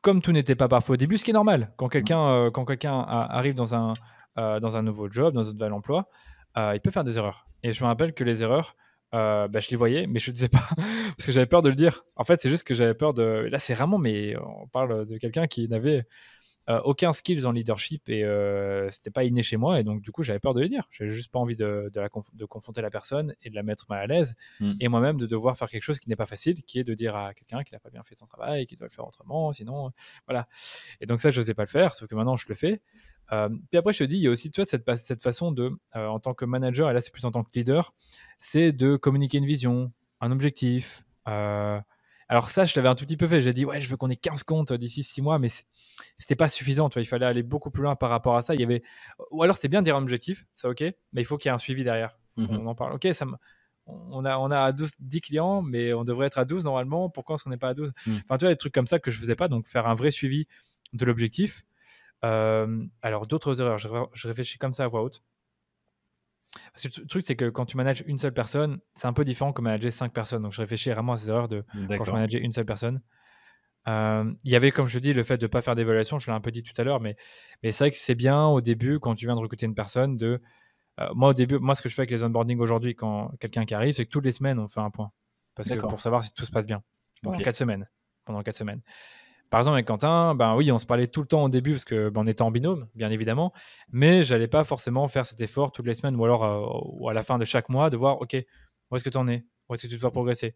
comme tout n'était pas parfait au début, ce qui est normal, quand quelqu'un arrive dans un nouveau job, dans un nouvel emploi, il peut faire des erreurs. Et je me rappelle que les erreurs, je les voyais, mais je ne disais pas parce que j'avais peur de le dire. En fait, c'est juste que j'avais peur de. Là, c'est vraiment, mais on parle de quelqu'un qui n'avait aucun skills en leadership et c'était pas inné chez moi. Et donc, du coup, j'avais peur de le dire. J'avais juste pas envie de confronter la personne et de la mettre mal à l'aise. Mm. Et moi-même, de devoir faire quelque chose qui n'est pas facile, qui est de dire à quelqu'un qu'il n'a pas bien fait son travail, qu'il doit le faire autrement. Sinon, voilà. Et donc, ça, je n'osais pas le faire, sauf que maintenant, je le fais. Puis après, je te dis, il y a aussi tu vois, cette façon de, en tant que manager, et là, c'est plus en tant que leader, c'est de communiquer une vision, un objectif. Alors ça, je l'avais un tout petit peu fait. J'ai dit, ouais, je veux qu'on ait 15 comptes d'ici 6 mois, mais c'était pas suffisant. Tu vois, il fallait aller beaucoup plus loin par rapport à ça. Il y avait... Ou alors, c'est bien de dire un objectif, ça, ok, mais il faut qu'il y ait un suivi derrière. Mhm. On en parle. Ok, on a 10 clients, mais on devrait être à 12 normalement. Pourquoi est-ce qu'on n'est pas à 12? Mm. Enfin, tu vois, des trucs comme ça que je faisais pas. Donc, faire un vrai suivi de l'objectif. Alors, d'autres erreurs, je réfléchis comme ça à voix haute. Parce que le truc, c'est que quand tu manages une seule personne, c'est un peu différent que manager 5 personnes. Donc, je réfléchis vraiment à ces erreurs de quand je D'accord. manageais une seule personne. Il y avait, comme je dis, le fait de ne pas faire d'évaluation, je l'ai un peu dit tout à l'heure, mais c'est vrai que c'est bien au début, quand tu viens de recruter une personne, moi, au début, moi, ce que je fais avec les onboarding aujourd'hui, quand quelqu'un qui arrive, c'est que toutes les semaines, on fait un point. Parce que D'accord. pour savoir si tout se passe bien. Ok. Pendant 4 semaines. Pendant 4 semaines. Par exemple, avec Quentin, ben oui, on se parlait tout le temps au début parce que on était en binôme, bien évidemment, mais j'allais pas forcément faire cet effort toutes les semaines ou alors ou à la fin de chaque mois de voir, ok, où est-ce que tu en es, où est-ce que tu dois progresser.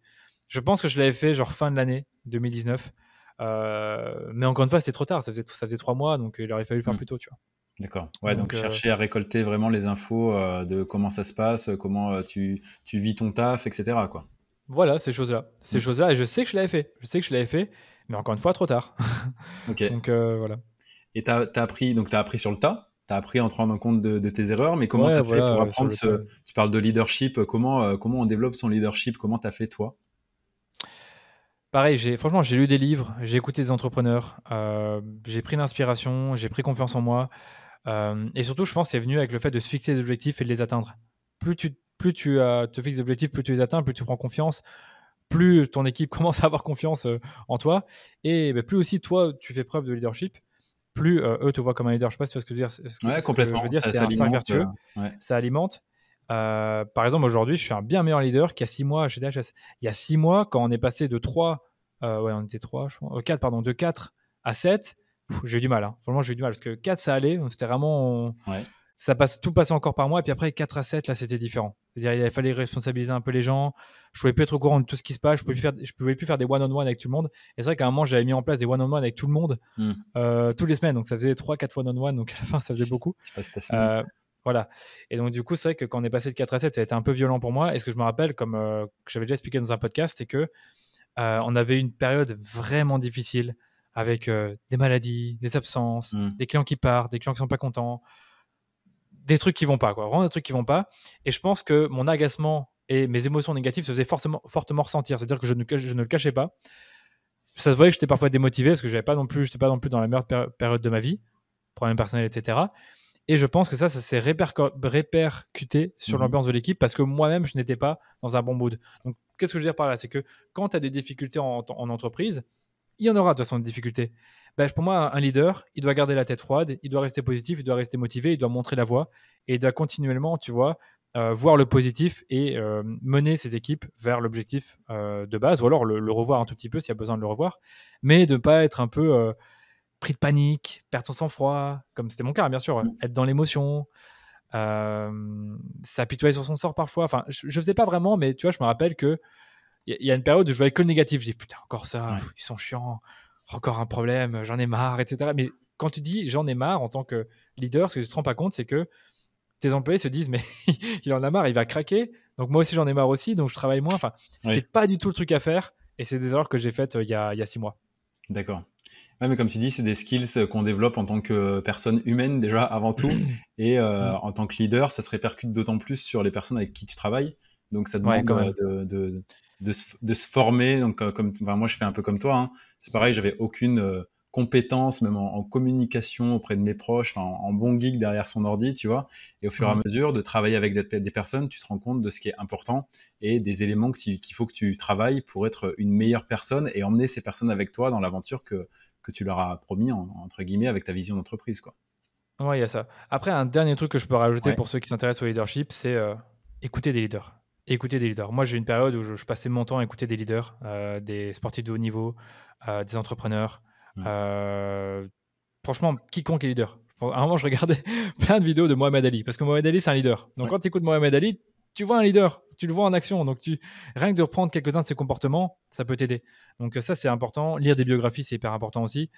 Je pense que je l'avais fait genre fin de l'année 2019, mais encore une fois, c'était trop tard, ça faisait 3 mois, donc il aurait fallu le faire Mm. plus tôt, tu vois. D'accord. Ouais, donc Donc chercher à récolter vraiment les infos de comment ça se passe, comment tu vis ton taf, etc. quoi. voilà, ces Mm. choses-là, et je sais que je l'avais fait, mais encore une fois, trop tard. Ok. Donc voilà. Et t'as appris sur le tas, t'as appris en te rendant compte de tes erreurs, mais comment Ouais, t'as fait pour voilà, sur apprendre le tas. tu parles de leadership, comment on développe son leadership, comment t'as fait toi? Pareil, franchement, j'ai lu des livres, j'ai écouté des entrepreneurs, j'ai pris l'inspiration, j'ai pris confiance en moi. Et surtout, je pense que c'est venu avec le fait de se fixer des objectifs et de les atteindre. Plus tu te fixes des objectifs, plus tu les atteins, plus tu prends confiance, plus ton équipe commence à avoir confiance en toi. Et plus aussi, toi, tu fais preuve de leadership, plus eux te voient comme un leader. Je ne sais pas si tu vois ce que je veux dire. Ouais, Ce que je veux complètement, dire, ça c'est un cercle s'alimente, vertueux, ouais. ça alimente. Par exemple, aujourd'hui, je suis un bien meilleur leader qu'il y a 6 mois chez DHS. Il y a 6 mois, quand on est passé de 3, ouais, on était 3, je crois, 4, pardon, de 4 à 7, j'ai eu du mal. Hein. Franchement, j'ai eu du mal parce que 4, ça allait. C'était vraiment. Ouais. Tout passait encore par moi. Et puis après, 4 à 7, là, c'était différent. C'est-à-dire, il fallait responsabiliser un peu les gens. Je pouvais plus être au courant de tout ce qui se passe. Je pouvais plus faire des one-on-one avec tout le monde. Et c'est vrai qu'à un moment, j'avais mis en place des one-on-one avec tout le monde Mm. toutes les semaines. Donc, ça faisait 3-4 one-on-one. Donc, à la fin, ça faisait beaucoup. Tu passes ta semaine. Euh, voilà. Et donc, du coup, c'est vrai que quand on est passé de 4 à 7, ça a été un peu violent pour moi. Et ce que je me rappelle, comme que j'avais déjà expliqué dans un podcast, c'est que on avait une période vraiment difficile avec des maladies, des absences, Mm. des clients qui partent, des clients qui sont pas contents, des trucs qui vont pas, quoi. Vraiment des trucs qui vont pas. Et je pense que mon agacement et mes émotions négatives se faisaient fortement ressentir. C'est-à-dire que je ne le cachais pas. Ça se voyait que j'étais parfois démotivé parce que j'étais pas non plus dans la meilleure période de ma vie, problèmes personnels, etc. Et je pense que ça s'est répercuté sur Mhm. l'ambiance de l'équipe parce que moi-même, je n'étais pas dans un bon mood. Donc, qu'est-ce que je veux dire par là? C'est que quand tu as des difficultés en entreprise, il y en aura de toute façon des difficultés. Ben, pour moi, un leader, il doit garder la tête froide, il doit rester positif, il doit rester motivé, il doit montrer la voie et il doit continuellement, tu vois, voir le positif et mener ses équipes vers l'objectif de base, ou alors le revoir un tout petit peu s'il y a besoin de le revoir, mais de ne pas être un peu pris de panique, perdre son sang-froid, comme c'était mon cas, bien sûr, être dans l'émotion, s'apitoyer sur son sort parfois. Enfin, je ne faisais pas vraiment, mais tu vois, je me rappelle que il y a une période où je voyais que le négatif. Je dis putain, encore ça, Ouais. ils sont chiants, encore un problème, j'en ai marre, etc. Mais quand tu dis j'en ai marre en tant que leader, ce que tu te rends pas compte, c'est que tes employés se disent mais il en a marre, il va craquer. Donc moi aussi j'en ai marre aussi, donc je travaille moins. Enfin, Oui, c'est pas du tout le truc à faire. Et c'est des erreurs que j'ai faites il y a 6 mois. d'accord. Ouais, mais comme tu dis, c'est des skills qu'on développe en tant que personne humaine déjà avant tout, et Mm. en tant que leader, ça se répercute d'autant plus sur les personnes avec qui tu travailles. Donc ça Ouais, demande quand même. de se former. Donc comme, enfin, moi je fais un peu comme toi, hein. C'est pareil, j'avais aucune compétence, même en communication auprès de mes proches, enfin, en bon geek derrière son ordi, tu vois. Et au fur et à Mhm. mesure de travailler avec des personnes, tu te rends compte de ce qui est important et des éléments qu'il faut que tu travailles pour être une meilleure personne et emmener ces personnes avec toi dans l'aventure que tu leur as promis, entre guillemets, avec ta vision d'entreprise, quoi. Ouais, il y a ça. Après, un dernier truc que je peux rajouter Ouais. pour ceux qui s'intéressent au leadership, c'est écouter des leaders. Écouter des leaders. Moi, j'ai eu une période où je passais mon temps à écouter des leaders, des sportifs de haut niveau, des entrepreneurs. Mm. euh, Franchement, quiconque est leader. À un moment, je regardais plein de vidéos de Mohamed Ali, parce que Mohamed Ali, c'est un leader. Donc, Ouais. quand tu écoutes Mohamed Ali, tu vois un leader, tu le vois en action. Donc, rien que de reprendre quelques-uns de ses comportements, ça peut t'aider. Donc, ça, c'est important. Lire des biographies, c'est hyper important aussi.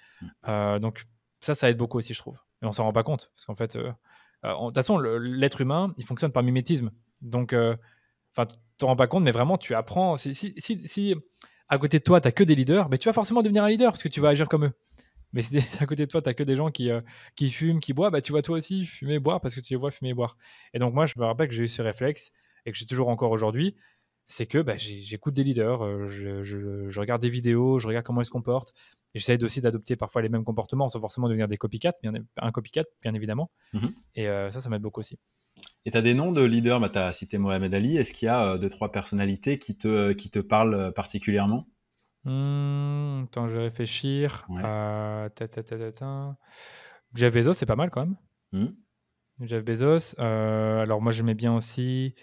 Mm. Donc, ça aide beaucoup aussi, je trouve. Et on s'en rend pas compte, parce qu'en fait, de toute façon, l'être humain, il fonctionne par mimétisme. Donc, enfin, tu t'en rends pas compte, mais vraiment, tu apprends. Si à côté de toi, tu n'as que des leaders, mais tu vas forcément devenir un leader, parce que tu vas agir comme eux. Mais si à côté de toi, tu as que des gens qui fument, qui boivent, bah, tu vas toi aussi fumer, boire parce que tu les vois fumer et boire. Et donc, moi, je me rappelle que j'ai eu ce réflexe et que j'ai toujours encore aujourd'hui. C'est que bah, j'écoute des leaders, je regarde des vidéos, je regarde comment ils se comportent. Et j'essaie aussi d'adopter parfois les mêmes comportements sans forcément devenir des copycats, un copycat, bien évidemment. Mhm. Et ça m'aide beaucoup aussi. Et tu as des noms de leaders, bah, tu as cité Mohamed Ali. Est-ce qu'il y a deux, trois personnalités qui te parlent particulièrement? Attends, je vais réfléchir. Ouais. Jeff Bezos, c'est pas mal quand même. Mm. Jeff Bezos. Alors moi j'aimais bien aussi.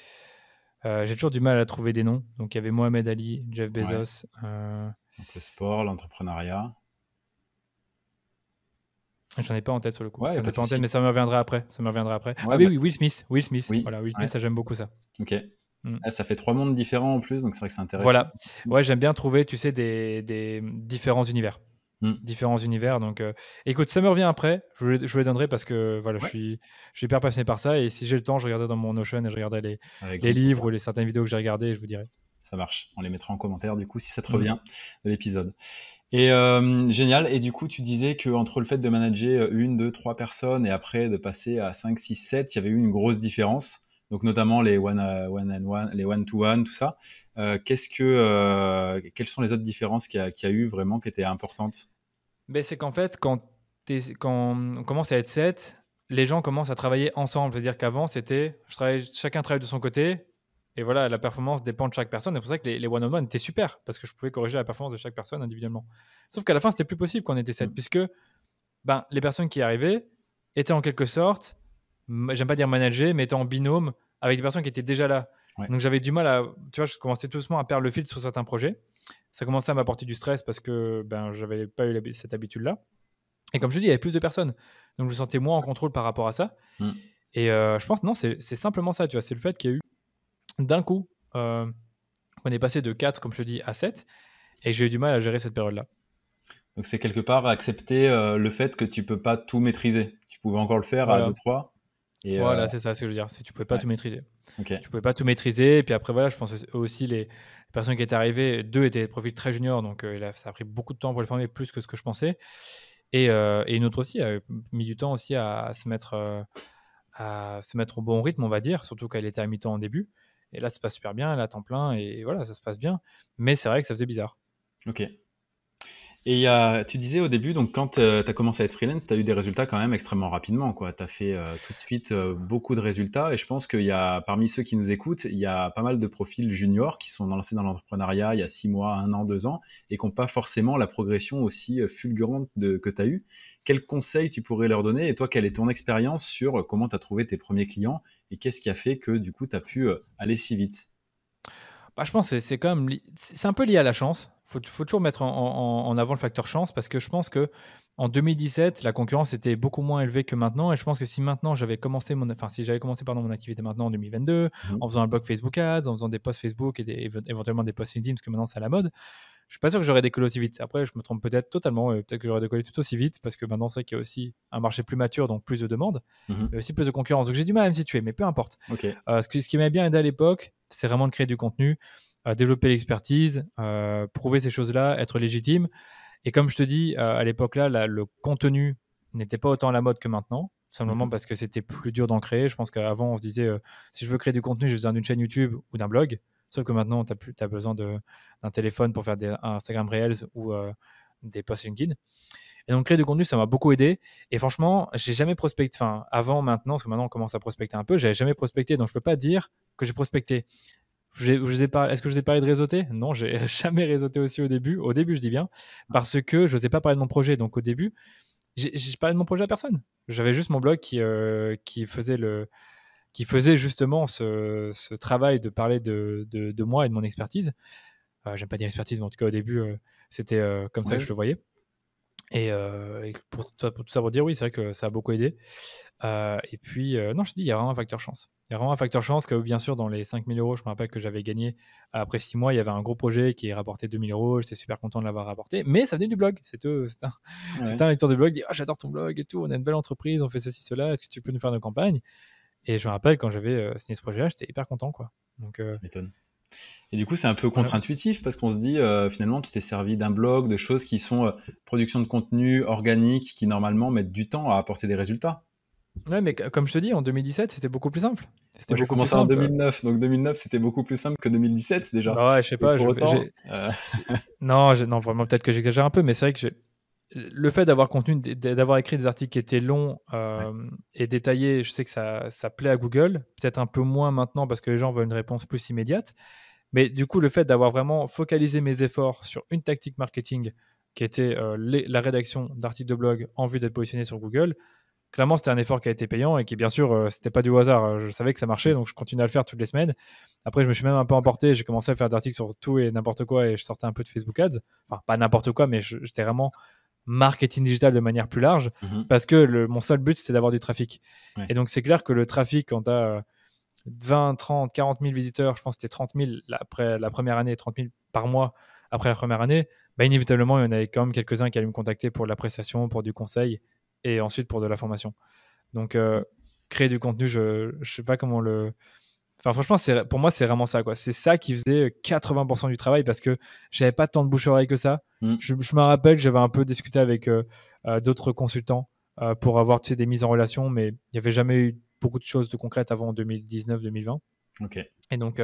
J'ai toujours du mal à trouver des noms. Donc il y avait Mohamed Ali, Jeff Ouais. Bezos. Donc le sport, l'entrepreneuriat. J'en ai pas en tête sur le coup. Ouais, y a J'en pas ai de pas en tête, souci. mais ça me reviendra après. Ça me reviendra après. Ah Ouais, oui, bah, oui, Will Smith. Will Smith. oui. Voilà, Will Ouais. Smith, ça j'aime beaucoup ça. Ok. Mm. Ah, ça fait trois mondes différents en plus, donc c'est vrai que c'est intéressant. Voilà. Ouais, j'aime bien trouver, tu sais, des différents univers. Mm. Différents univers. Donc, écoute, ça me revient après. Je vous les donnerai parce que voilà, Ouais, je suis hyper passionné par ça. Et si j'ai le temps, je regarderai dans mon Notion et je regarderai avec les grand livres plaisir. ou les certaines vidéos que j'ai regardées et je vous dirai. Ça marche. On les mettra en commentaire du coup si ça te Mm. revient de l'épisode. Et génial. Et du coup, tu disais que entre le fait de manager une, deux, trois personnes et après de passer à 5, 6, 7, il y avait eu une grosse différence. Donc notamment les one and one, les one to one, tout ça. Quelles sont les autres différences qu'il y a eu vraiment qui étaient importantes? Mais c'est qu'en fait, quand on commence à être 7, les gens commencent à travailler ensemble. C'est-à-dire qu'avant, c'était chacun travaille de son côté. Et voilà, la performance dépend de chaque personne. C'est pour ça que les one-on-one étaient super, parce que je pouvais corriger la performance de chaque personne individuellement. Sauf qu'à la fin, c'était plus possible quand on était 7, Mm. puisque ben, les personnes qui arrivaient étaient en quelque sorte, j'aime pas dire manager, mais étaient en binôme avec des personnes qui étaient déjà là. Ouais. Donc j'avais du mal à, tu vois, je commençais tout doucement à perdre le fil sur certains projets. Ça commençait à m'apporter du stress parce que ben, j'avais pas eu cette habitude-là. Et comme je dis, il y avait plus de personnes. Donc je me sentais moins en contrôle par rapport à ça. Mm. Et je pense, non, c'est simplement ça, tu vois, c'est le fait qu'il y a eu d'un coup, on est passé de 4, comme je te dis, à 7, et j'ai eu du mal à gérer cette période-là. Donc c'est quelque part accepter le fait que tu peux pas tout maîtriser. Tu pouvais encore le faire à deux, Voilà, trois. Et voilà, c'est ça ce que je veux dire, c'est que tu pouvais pas ouais. tout maîtriser. Ok. Tu pouvais pas tout maîtriser, et puis après, voilà, je pense aussi les personnes qui étaient arrivées, deux étaient des profils très juniors, donc ça a pris beaucoup de temps pour les former, plus que ce que je pensais. Et une autre aussi a mis du temps aussi à se mettre au bon rythme, on va dire, surtout qu'elle était à mi-temps en début. Et là, ça se passe super bien, elle est à temps plein, et voilà, ça se passe bien. Mais c'est vrai que ça faisait bizarre. Ok. Et tu disais au début, donc quand tu as commencé à être freelance, tu as eu des résultats quand même extrêmement rapidement, quoi. Tu as fait tout de suite beaucoup de résultats. Et je pense qu'il y a, parmi ceux qui nous écoutent, il y a pas mal de profils juniors qui sont lancés dans l'entrepreneuriat il y a 6 mois, 1 an, 2 ans, et qui n'ont pas forcément la progression aussi fulgurante que tu as eu. Quels conseils tu pourrais leur donner? Et toi, quelle est ton expérience sur comment tu as trouvé tes premiers clients? Et qu'est-ce qui a fait que du coup, tu as pu aller si vite? Bah, je pense que c'est quand même c'est un peu lié à la chance. Faut toujours mettre en avant le facteur chance parce que je pense que en 2017, la concurrence était beaucoup moins élevée que maintenant. Et je pense que si maintenant si j'avais commencé pardon, mon activité maintenant en 2022, Mhm. en faisant un blog Facebook Ads, en faisant des posts Facebook et éventuellement des posts LinkedIn, parce que maintenant c'est à la mode, je suis pas sûr que j'aurais décollé aussi vite. Après, je me trompe peut-être totalement. Peut-être que j'aurais décollé tout aussi vite parce que maintenant c'est vrai qu'il y a aussi un marché plus mature, donc plus de demandes, Mhm. mais aussi plus de concurrence. Donc j'ai du mal à me situer, mais peu importe. Ok. Ce qui m'a bien aidé à l'époque, c'est vraiment de créer du contenu, développer l'expertise, prouver ces choses-là, être légitime. Et comme je te dis, à l'époque là, le contenu n'était pas autant à la mode que maintenant, simplement parce que c'était plus dur d'en créer. Je pense qu'avant, on se disait, si je veux créer du contenu, j'ai besoin d'une chaîne YouTube ou d'un blog. Sauf que maintenant, tu as besoin d'un téléphone pour faire des Instagram Reels ou des posts LinkedIn. Et donc, créer du contenu, ça m'a beaucoup aidé. Et franchement, j'ai jamais prospecté. Enfin, avant, maintenant, parce que maintenant, on commence à prospecter un peu, j'avais jamais prospecté. Donc, je peux pas dire que j'ai prospecté. Est-ce que je vous ai parlé de réseauter? Non, j'ai jamais réseauté aussi au début. Au début, je dis bien, parce que je n'osais pas parler de mon projet. Donc, au début, j'ai parlé de mon projet à personne. J'avais juste mon blog qui faisait justement ce travail de parler de moi et de mon expertise. J'aime pas dire expertise, mais en tout cas, au début, c'était comme ça que je le voyais. Et pour tout ça pour dire, oui, c'est vrai que ça a beaucoup aidé. Et puis, non, je te dis, il y a vraiment un facteur chance. Il y a vraiment un facteur chance que, bien sûr, dans les 5 000 euros, je me rappelle que j'avais gagné après 6 mois, il y avait un gros projet qui rapportait 2 000 euros. J'étais super content de l'avoir rapporté, mais ça venait du blog. C'était un lecteur de blog qui dit ah, j'adore ton blog et tout, on a une belle entreprise, on fait ceci, cela, est-ce que tu peux nous faire nos campagnes? Et je me rappelle quand j'avais signé ce projet-là, j'étais hyper content, quoi. Donc, Ça m'étonne. Et du coup, c'est un peu voilà. contre-intuitif parce qu'on se dit finalement, tu t'es servi d'un blog, de choses qui sont production de contenu organique, qui normalement mettent du temps à apporter des résultats. Ouais, mais comme je te dis, en 2017, c'était beaucoup plus simple. C'était Moi, j'ai beaucoup plus commencé en simple. 2009, donc 2009, c'était beaucoup plus simple que 2017 déjà. Bah ouais, je sais Et pas. pour autant, Non, non, vraiment, peut-être que j'exagère un peu, mais c'est vrai que le fait d'avoir écrit des articles qui étaient longs ouais. et détaillés, je sais que ça plaît à Google. Peut-être un peu moins maintenant parce que les gens veulent une réponse plus immédiate. Mais du coup, le fait d'avoir vraiment focalisé mes efforts sur une tactique marketing qui était la rédaction d'articles de blog en vue d'être positionné sur Google, clairement, c'était un effort qui a été payant et qui, bien sûr, c'était pas du hasard. Je savais que ça marchait, donc je continuais à le faire toutes les semaines. Après, je me suis même un peu emporté. J'ai commencé à faire des articles sur tout et n'importe quoi et je sortais un peu de Facebook Ads. Enfin, pas n'importe quoi, mais j'étais vraiment marketing digital de manière plus large parce que mon seul but, c'était d'avoir du trafic. Ouais. Et donc, c'est clair que le trafic, quand tu as 20, 30, 40 000 visiteurs, je pense que c'était 30 000 après la première année, 30 000 par mois après la première année, bah, inévitablement, il y en avait quand même quelques-uns qui allaient me contacter pour de la prestation, pour du conseil et ensuite pour de la formation. Donc, créer du contenu, je sais pas comment le. Enfin, franchement, pour moi, c'est vraiment ça, quoi. C'est ça qui faisait 80% du travail parce que j'avais pas tant de bouche-oreille que ça. Je me rappelle, j'avais un peu discuté avec d'autres consultants pour avoir des mises en relation, mais il n'y avait jamais eu beaucoup de choses de concrètes avant 2019-2020. Ok. Et donc,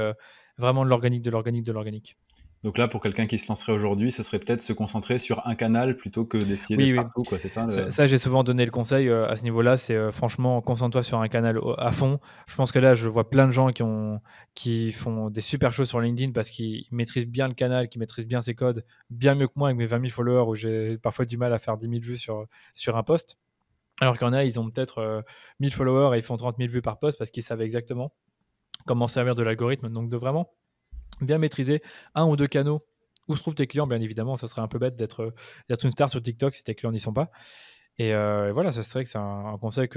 vraiment de l'organique, de l'organique, de l'organique. Donc là, pour quelqu'un qui se lancerait aujourd'hui, ce serait peut-être se concentrer sur un canal plutôt que d'essayer Oui, d'être oui. partout, quoi. C'est ça, Ça, j'ai souvent donné le conseil à ce niveau-là. C'est franchement, concentre-toi sur un canal à fond. Je pense que là, je vois plein de gens qui font des super choses sur LinkedIn parce qu'ils maîtrisent bien le canal, qui maîtrisent bien ses codes, bien mieux que moi avec mes 20 000 followers où j'ai parfois du mal à faire 10 000 vues sur un post. Alors qu'il y en a, ils ont peut-être 1000 followers et ils font 30 000 vues par post parce qu'ils savent exactement comment servir de l'algorithme. Donc, de vraiment bien maîtriser un ou deux canaux où se trouvent tes clients, bien évidemment. Ça serait un peu bête d'être une star sur TikTok si tes clients n'y sont pas. Et voilà, ça serait que c'est un conseil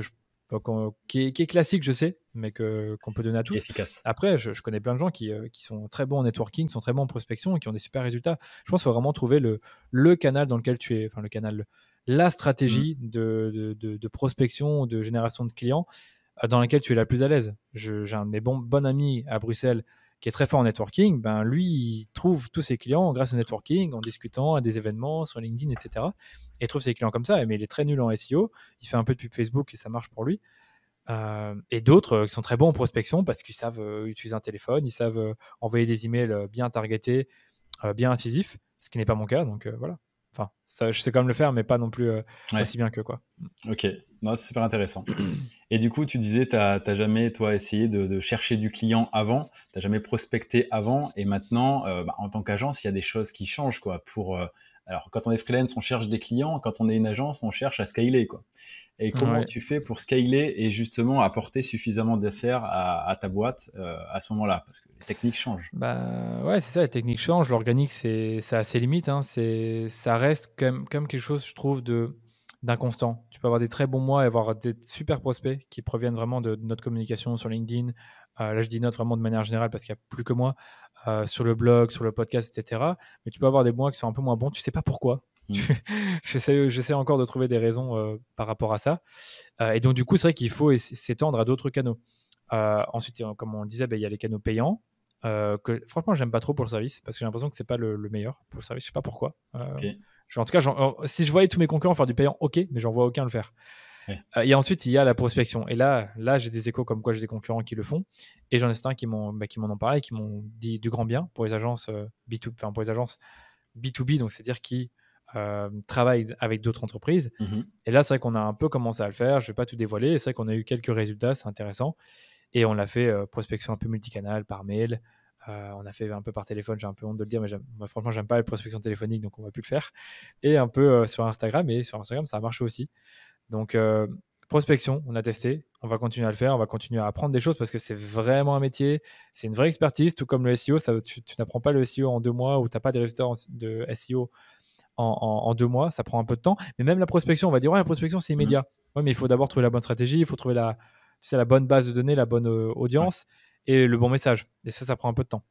qui est classique, je sais, mais qu'on peut donner à tous. efficace. Après, je connais plein de gens qui sont très bons en networking, sont très bons en prospection et qui ont des super résultats. Je pense qu'il faut vraiment trouver le canal dans lequel tu es, enfin le canal, la stratégie de prospection, de génération de clients dans laquelle tu es la plus à l'aise. J'ai un de mes bons amis à Bruxelles qui est très fort en networking, ben lui, il trouve tous ses clients grâce au networking, en discutant à des événements sur LinkedIn, etc. Et il trouve ses clients comme ça, mais il est très nul en SEO, il fait un peu de pub Facebook et ça marche pour lui. Et d'autres qui sont très bons en prospection parce qu'ils savent utiliser un téléphone, ils savent envoyer des emails bien targetés, bien incisifs, ce qui n'est pas mon cas, donc voilà. Enfin, ça, je sais quand même le faire, mais pas non plus Ouais. aussi bien que quoi. Ok. Non, c'est super intéressant. Et du coup, tu disais, t'as jamais, toi, essayé de chercher du client avant, t'as jamais prospecté avant, et maintenant, en tant qu'agence, il y a des choses qui changent, quoi. Alors, quand on est freelance, on cherche des clients, quand on est une agence, on cherche à scaler, quoi. Et comment Ouais. tu fais pour scaler et justement apporter suffisamment d'affaires à ta boîte à ce moment-là? Parce que les techniques changent. Bah ouais, c'est ça, les techniques changent. L'organique, ça a ses limites, hein. Ça reste quand même quelque chose, je trouve, d'inconstant. Tu peux avoir des très bons mois et avoir des super prospects qui proviennent vraiment de notre communication sur LinkedIn. Là, je dis notre vraiment de manière générale parce qu'il n'y a plus que moi sur le blog, sur le podcast, etc. Mais tu peux avoir des mois qui sont un peu moins bons. Tu sais pas pourquoi. J'essaie encore de trouver des raisons par rapport à ça. Et donc, du coup, c'est vrai qu'il faut s'étendre à d'autres canaux. Ensuite, comme on le disait, il y a les canaux payants. Que franchement, j'aime pas trop pour le service parce que j'ai l'impression que c'est pas le meilleur pour le service. Je sais pas pourquoi. Ok. En tout cas, si je voyais tous mes concurrents faire du payant, ok, mais j'en vois aucun le faire. Ouais. Et ensuite, il y a la prospection. Et là j'ai des échos comme quoi j'ai des concurrents qui le font. Et j'en ai certains qui m'en ont parlé, qui m'ont dit du grand bien pour les agences B2, enfin pour les agences B2B, donc c'est-à-dire qui travaillent avec d'autres entreprises. Et là, c'est vrai qu'on a un peu commencé à le faire. Je ne vais pas tout dévoiler. C'est vrai qu'on a eu quelques résultats, c'est intéressant. Et on l'a fait prospection un peu multicanal, par mail. On a fait un peu par téléphone, j'ai un peu honte de le dire, mais moi, franchement, j'aime pas la prospection téléphonique, donc on va plus le faire. Et un peu sur Instagram, et sur Instagram, ça a marché aussi. Donc, prospection, on a testé, on va continuer à le faire, on va continuer à apprendre des choses parce que c'est vraiment un métier, c'est une vraie expertise, tout comme le SEO. Tu n'apprends pas le SEO en 2 mois ou tu n'as pas des résultats de SEO en 2 mois, ça prend un peu de temps. Mais même la prospection, on va dire, ouais, la prospection, c'est immédiat. Ouais, mais il faut d'abord trouver la bonne stratégie, il faut trouver la bonne base de données, la bonne audience et le bon message. Et ça prend un peu de temps.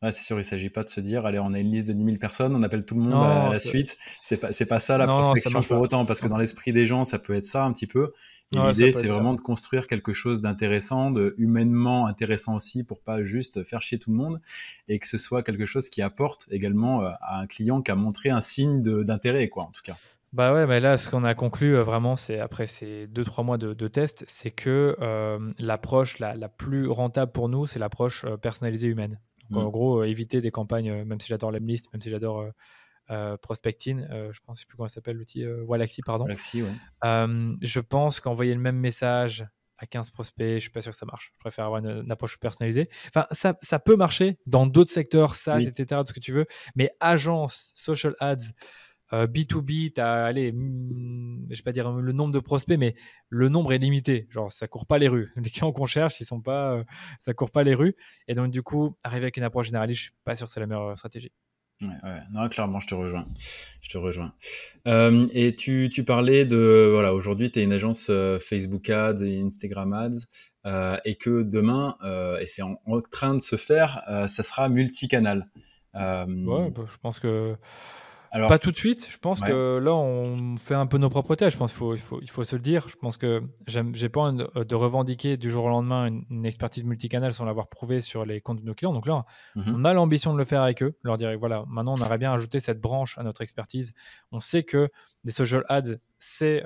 Ouais, c'est sûr, il ne s'agit pas de se dire, allez, on a une liste de 10 000 personnes, on appelle tout le monde à Non, la suite. C'est pas ça la non, ça prospection marche pour pas. autant, parce que dans l'esprit des gens, ça peut être ça un petit peu. Et Ouais, ça l'idée, peut c'est être ça. vraiment de construire quelque chose d'intéressant, de humainement intéressant aussi, pour pas juste faire chier tout le monde, et que ce soit quelque chose qui apporte également à un client qui a montré un signe d'intérêt, quoi, en tout cas. Bah ouais, mais là, ce qu'on a conclu vraiment, c'est après ces 2-3 mois de tests, c'est que l'approche la plus rentable pour nous, c'est l'approche personnalisée humaine. Donc, en gros, éviter des campagnes, même si j'adore Lemlist, même si j'adore Prospecting, je pense, je sais plus comment ça s'appelle l'outil, Walaxy, pardon. Walaxy, ouais. Je pense qu'envoyer le même message à 15 prospects, je suis pas sûr que ça marche. Je préfère avoir une approche personnalisée. Enfin, ça peut marcher dans d'autres secteurs, SaaS, Oui. etc., tout ce que tu veux, mais agence, social ads, B2B, tu as, allez, je vais pas dire le nombre de prospects, mais le nombre est limité. Genre, ça court pas les rues. Les clients qu'on cherche, ils sont pas, ça court pas les rues. Et donc, du coup, arriver avec une approche généraliste, je suis pas sûr que c'est la meilleure stratégie. Ouais. Non, clairement, je te rejoins. Et tu parlais de, voilà, aujourd'hui, tu es une agence Facebook Ads et Instagram Ads, et que demain, et c'est en train de se faire, ça sera multicanal. Ouais, bah, je pense que Alors, pas tout de suite. Je pense ouais. que là, on fait un peu nos propres tests. Je pense qu'il faut se le dire. Je pense que j'ai pas envie de revendiquer du jour au lendemain une expertise multicanal sans l'avoir prouvé sur les comptes de nos clients. Donc là, on a l'ambition de le faire avec eux. Leur dire, voilà, maintenant, on aimerait bien ajouter cette branche à notre expertise. On sait que des social ads, c'est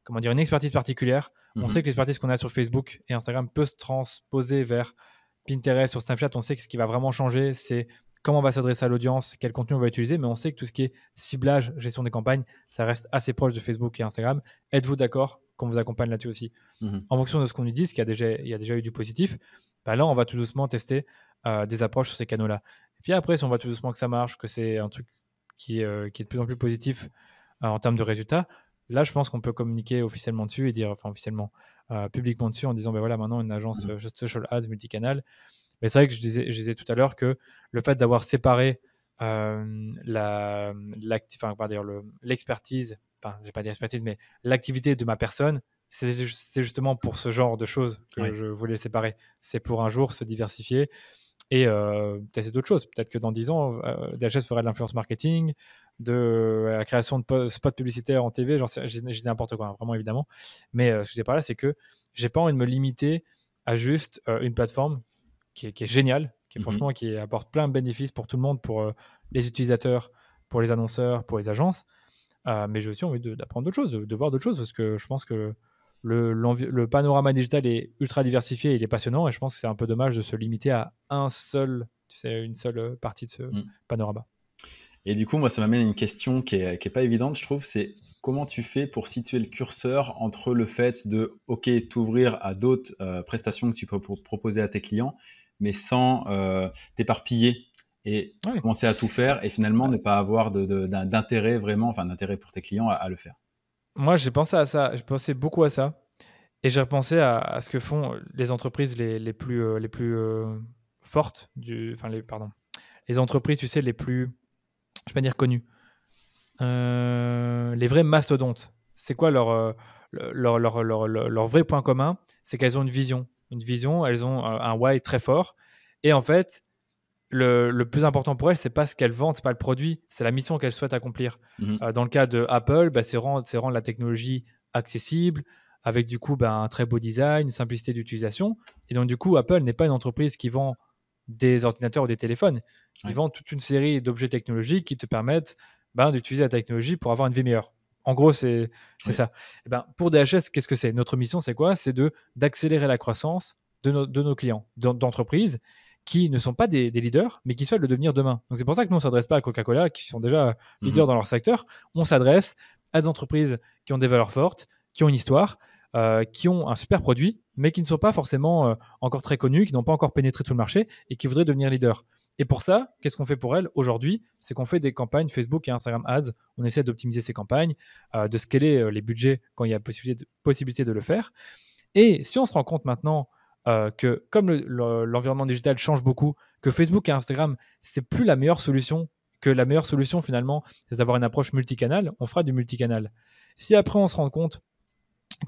comment dire, une expertise particulière. On sait que l'expertise qu'on a sur Facebook et Instagram peut se transposer vers Pinterest, sur Snapchat. On sait que ce qui va vraiment changer, c'est comment on va s'adresser à l'audience, quel contenu on va utiliser, mais on sait que tout ce qui est ciblage, gestion des campagnes, ça reste assez proche de Facebook et Instagram. Êtes-vous d'accord qu'on vous accompagne là-dessus aussi? En fonction de ce qu'on nous dit, il y a déjà eu du positif, bah là, on va tout doucement tester des approches sur ces canaux-là. Et puis après, si on voit tout doucement que ça marche, que c'est un truc qui est de plus en plus positif en termes de résultats, là, je pense qu'on peut communiquer officiellement dessus et dire, enfin officiellement, publiquement dessus en disant, ben voilà, maintenant une agence social ads multicanal. Mais c'est vrai que je disais tout à l'heure que le fait d'avoir séparé l'expertise, enfin, je vais pas dire expertise, mais l'activité de ma personne, c'est justement pour ce genre de choses que je voulais séparer. C'est pour un jour se diversifier et tester d'autres choses. Peut-être que dans 10 ans, DHS ferait de l'influence marketing, de la création de spots publicitaires en TV, j'ai n'importe quoi, hein, vraiment évidemment. Mais ce que je dis par là, c'est que j'ai pas envie de me limiter à juste une plateforme qui est géniale, franchement, qui apporte plein de bénéfices pour tout le monde, pour les utilisateurs, pour les annonceurs, pour les agences. Mais j'ai aussi envie d'apprendre d'autres choses, de voir d'autres choses, parce que je pense que le panorama digital est ultra diversifié, il est passionnant, et je pense que c'est un peu dommage de se limiter à une seule partie de ce panorama. Et du coup, moi, ça m'amène à une question qui est pas évidente, je trouve, c'est comment tu fais pour situer le curseur entre le fait de, OK, t'ouvrir à d'autres prestations que tu peux proposer à tes clients, mais sans t'éparpiller et commencer à tout faire et finalement ne pas avoir d'intérêt vraiment, enfin d'intérêt pour tes clients à le faire. Moi, j'ai pensé à ça, j'ai pensé beaucoup à ça, et j'ai repensé à ce que font les entreprises les plus fortes, les entreprises, tu sais, les plus, je vais pas dire connues, les vrais mastodontes. C'est quoi leur vrai point commun? C'est qu'elles ont une vision. Elles ont un why très fort. Et en fait, le plus important pour elles, c'est pas ce qu'elles vendent, c'est pas le produit, c'est la mission qu'elles souhaitent accomplir. Dans le cas de Apple, c'est rendre la technologie accessible, avec du coup un très beau design, une simplicité d'utilisation. Et donc du coup, Apple n'est pas une entreprise qui vend des ordinateurs ou des téléphones. Ils vendent toute une série d'objets technologiques qui te permettent d'utiliser la technologie pour avoir une vie meilleure. En gros, c'est Oui. ça. Et ben, pour DHS, qu'est-ce que c'est? Notre mission, c'est quoi? C'est d'accélérer la croissance de nos clients, d'entreprises qui ne sont pas des leaders, mais qui souhaitent le devenir demain. Donc c'est pour ça que nous, on ne s'adresse pas à Coca-Cola, qui sont déjà leaders dans leur secteur. On s'adresse à des entreprises qui ont des valeurs fortes, qui ont une histoire, qui ont un super produit, mais qui ne sont pas forcément encore très connus, qui n'ont pas encore pénétré tout le marché et qui voudraient devenir leaders. Et pour ça, qu'est-ce qu'on fait pour elles aujourd'hui? C'est qu'on fait des campagnes Facebook et Instagram Ads. On essaie d'optimiser ces campagnes, de scaler les budgets quand il y a possibilité de le faire. Et si on se rend compte maintenant que comme l'environnement digital change beaucoup, que Facebook et Instagram, c'est plus la meilleure solution, que la meilleure solution finalement, c'est d'avoir une approche multicanal, on fera du multicanal. Si après on se rend compte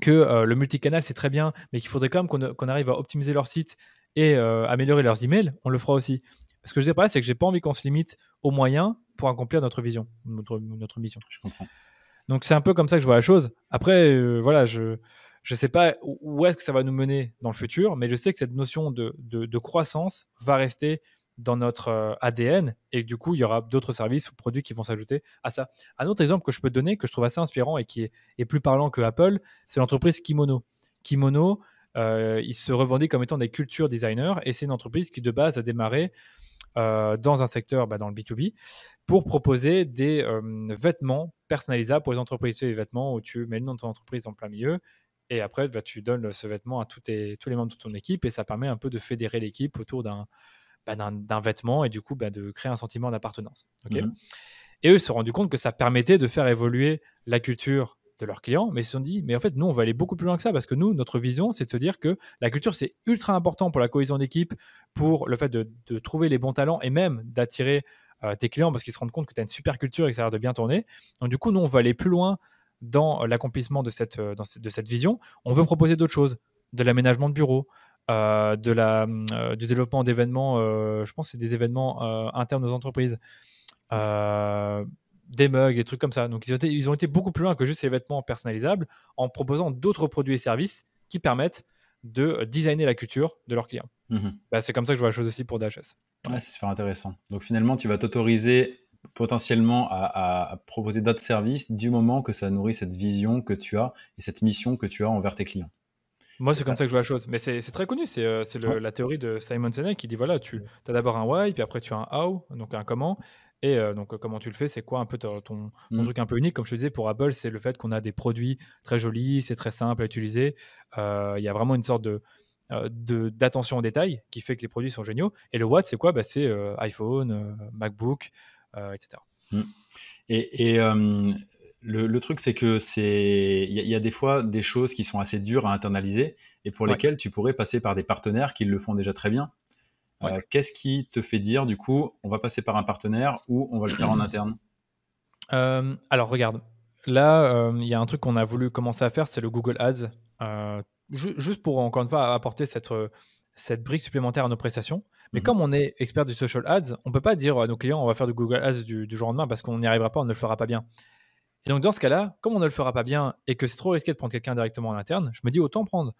que le multicanal c'est très bien, mais qu'il faudrait quand même qu'on arrive à optimiser leur site et améliorer leurs emails, on le fera aussi. Ce que je dis pas, c'est que j'ai pas envie qu'on se limite aux moyens pour accomplir notre vision, notre mission. Je comprends. Donc c'est un peu comme ça que je vois la chose. Après, voilà, je sais pas où est-ce que ça va nous mener dans le futur, mais je sais que cette notion de croissance va rester dans notre ADN et que, du coup, il y aura d'autres services ou produits qui vont s'ajouter à ça. Un autre exemple que je peux te donner, que je trouve assez inspirant et qui est plus parlant que Apple, c'est l'entreprise Kimono. Kimono, ils se revendiquent comme étant des culture designers et c'est une entreprise qui, de base, a démarré dans un secteur, dans le B2B, pour proposer des vêtements personnalisables pour les entreprises. Tu sais, les vêtements où tu mets le nom de ton entreprise en plein milieu et après, tu donnes ce vêtement à tous les membres de ton équipe et ça permet un peu de fédérer l'équipe autour d'un vêtement et du coup de créer un sentiment d'appartenance. Okay. Et eux se sont rendus compte que ça permettait de faire évoluer la culture de leurs clients, mais ils se sont dit, mais en fait, nous, on va aller beaucoup plus loin que ça, parce que nous, notre vision, c'est de se dire que la culture, c'est ultra important pour la cohésion d'équipe, pour le fait de trouver les bons talents et même d'attirer tes clients, parce qu'ils se rendent compte que tu as une super culture et que ça a l'air de bien tourner. Donc du coup, nous, on va aller plus loin dans l'accomplissement de cette vision. On veut proposer d'autres choses, de l'aménagement de bureaux, du développement d'événements, je pense que c'est des événements internes aux entreprises, des mugs, des trucs comme ça. Donc ils ont été beaucoup plus loin que juste les vêtements personnalisables en proposant d'autres produits et services qui permettent de designer la culture de leurs clients. C'est comme ça que je vois la chose aussi pour DHS. Ouais, c'est super intéressant. Donc finalement, tu vas t'autoriser potentiellement à proposer d'autres services du moment que ça nourrit cette vision que tu as et cette mission que tu as envers tes clients. Moi, c'est comme ça que je vois la chose. Mais c'est très connu. C'est la théorie de Simon Sinek qui dit, voilà, tu as d'abord un why, puis après tu as un how, donc un comment. Et donc, comment tu le fais, c'est quoi un peu ton truc un peu unique. Comme je te disais, pour Apple, c'est le fait qu'on a des produits très jolis, c'est très simple à utiliser. Il y a vraiment une sorte d'attention aux détails qui fait que les produits sont géniaux. Et le what, c'est quoi? C'est iPhone, MacBook, etc. Et le truc, c'est que il y a des fois des choses qui sont assez dures à internaliser et pour lesquelles tu pourrais passer par des partenaires qui le font déjà très bien. Qu'est-ce qui te fait dire, du coup, on va passer par un partenaire ou on va le faire en interne? Alors, regarde. Là, il y a un truc qu'on a voulu commencer à faire, c'est le Google Ads. Juste pour, encore une fois, apporter cette brique supplémentaire à nos prestations. Mais comme on est expert du social ads, on ne peut pas dire à nos clients on va faire du Google Ads du jour au lendemain parce qu'on n'y arrivera pas, on ne le fera pas bien. Et donc, dans ce cas-là, comme on ne le fera pas bien et que c'est trop risqué de prendre quelqu'un directement en interne, je me dis autant prendre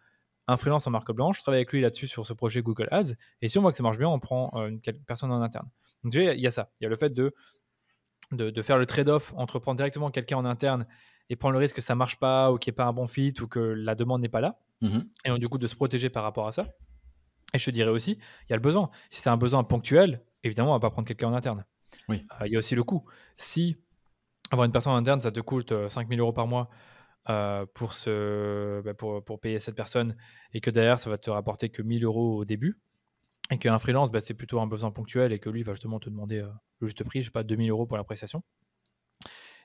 un freelance en marque blanche, travailler avec lui là-dessus sur ce projet Google Ads. Et si on voit que ça marche bien, on prend une personne en interne. Donc, déjà, il y a ça. Il y a le fait de faire le trade-off entre prendre directement quelqu'un en interne et prendre le risque que ça ne marche pas ou qu'il n'y ait pas un bon fit ou que la demande n'est pas là. Et donc, du coup, de se protéger par rapport à ça. Et je te dirais aussi, il y a le besoin. Si c'est un besoin ponctuel, évidemment, on ne va pas prendre quelqu'un en interne. Oui. Il y a aussi le coût. Si avoir une personne en interne, ça te coûte 5 000 € par mois pour payer cette personne et que derrière, ça va te rapporter que 1 000 € au début et qu'un freelance, c'est plutôt un besoin ponctuel et que lui va justement te demander le juste prix, je sais pas, 2 000 € pour la prestation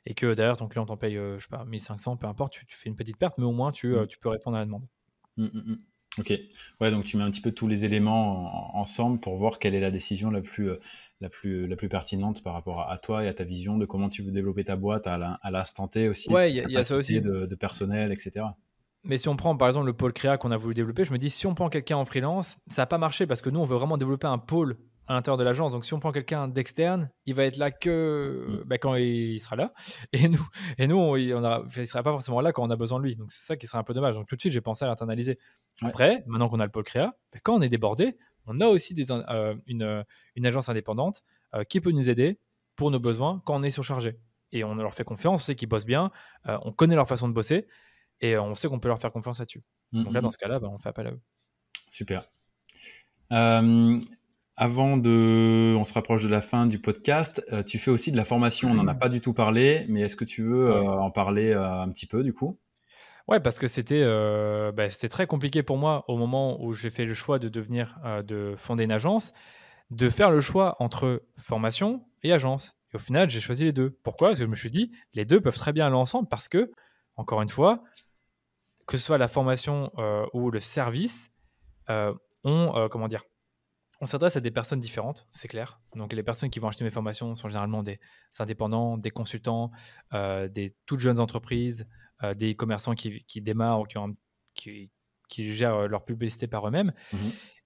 et que derrière, ton client t'en paye, je sais pas, 1 500, peu importe, tu fais une petite perte, mais au moins, tu peux répondre à la demande. Ok. Ouais, donc tu mets un petit peu tous les éléments ensemble pour voir quelle est la décision la plus pertinente par rapport à toi et à ta vision de comment tu veux développer ta boîte à l'instant T aussi. Ouais, il y a ça aussi. De personnel, etc. Mais si on prend par exemple le pôle créa qu'on a voulu développer, je me dis si on prend quelqu'un en freelance, ça n'a pas marché parce que nous, on veut vraiment développer un pôle à l'intérieur de l'agence. Donc si on prend quelqu'un d'externe, il va être là que quand il sera là. Et nous il ne sera pas forcément là quand on a besoin de lui. Donc c'est ça qui serait un peu dommage. Donc tout de suite, j'ai pensé à l'internaliser. Après, maintenant qu'on a le pôle créa, quand on est débordé, on a aussi une agence indépendante qui peut nous aider pour nos besoins quand on est surchargé. et on leur fait confiance, on sait qu'ils bossent bien, on connaît leur façon de bosser et on sait qu'on peut leur faire confiance là-dessus. Donc là, dans ce cas-là, on fait appel à eux. Super. Avant on se rapproche de la fin du podcast, tu fais aussi de la formation. On n'en a pas du tout parlé, mais est-ce que tu veux en parler un petit peu du coup? Ouais, parce que c'était très compliqué pour moi au moment où j'ai fait le choix de fonder une agence, de faire le choix entre formation et agence. Et au final, j'ai choisi les deux. Pourquoi? Parce que je me suis dit, les deux peuvent très bien aller ensemble parce que, encore une fois, que ce soit la formation ou le service, euh, comment dire, on s'adresse à des personnes différentes, c'est clair. Donc les personnes qui vont acheter mes formations sont généralement des indépendants, des consultants, des toutes jeunes entreprises, des commerçants qui démarrent ou qui gèrent leur publicité par eux-mêmes. Mmh.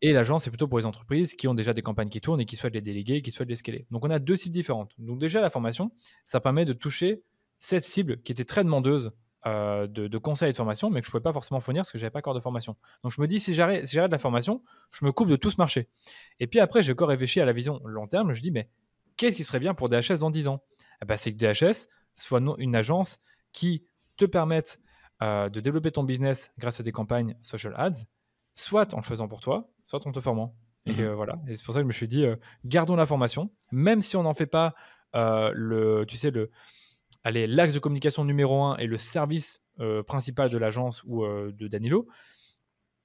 Et l'agence, c'est plutôt pour les entreprises qui ont déjà des campagnes qui tournent et qui souhaitent les déléguer, qui souhaitent les scaler. Donc on a deux cibles différentes. Donc déjà, la formation, ça permet de toucher cette cible qui était très demandeuse de conseils et de formation, mais que je ne pouvais pas forcément fournir parce que je n'avais pas encore de formation. Donc je me dis, si j'arrête de la formation, je me coupe de tout ce marché. Et puis après, j'ai encore réfléchi à la vision long terme. Je dis, mais qu'est-ce qui serait bien pour DHS dans 10 ans? C'est que DHS soit une agence qui te permette de développer ton business grâce à des campagnes social ads, soit en le faisant pour toi, soit en te formant. Et voilà. Et c'est pour ça que je me suis dit, gardons la formation, même si on n'en fait pas l'axe de communication numéro 1 et le service principal de l'agence ou de Danilo.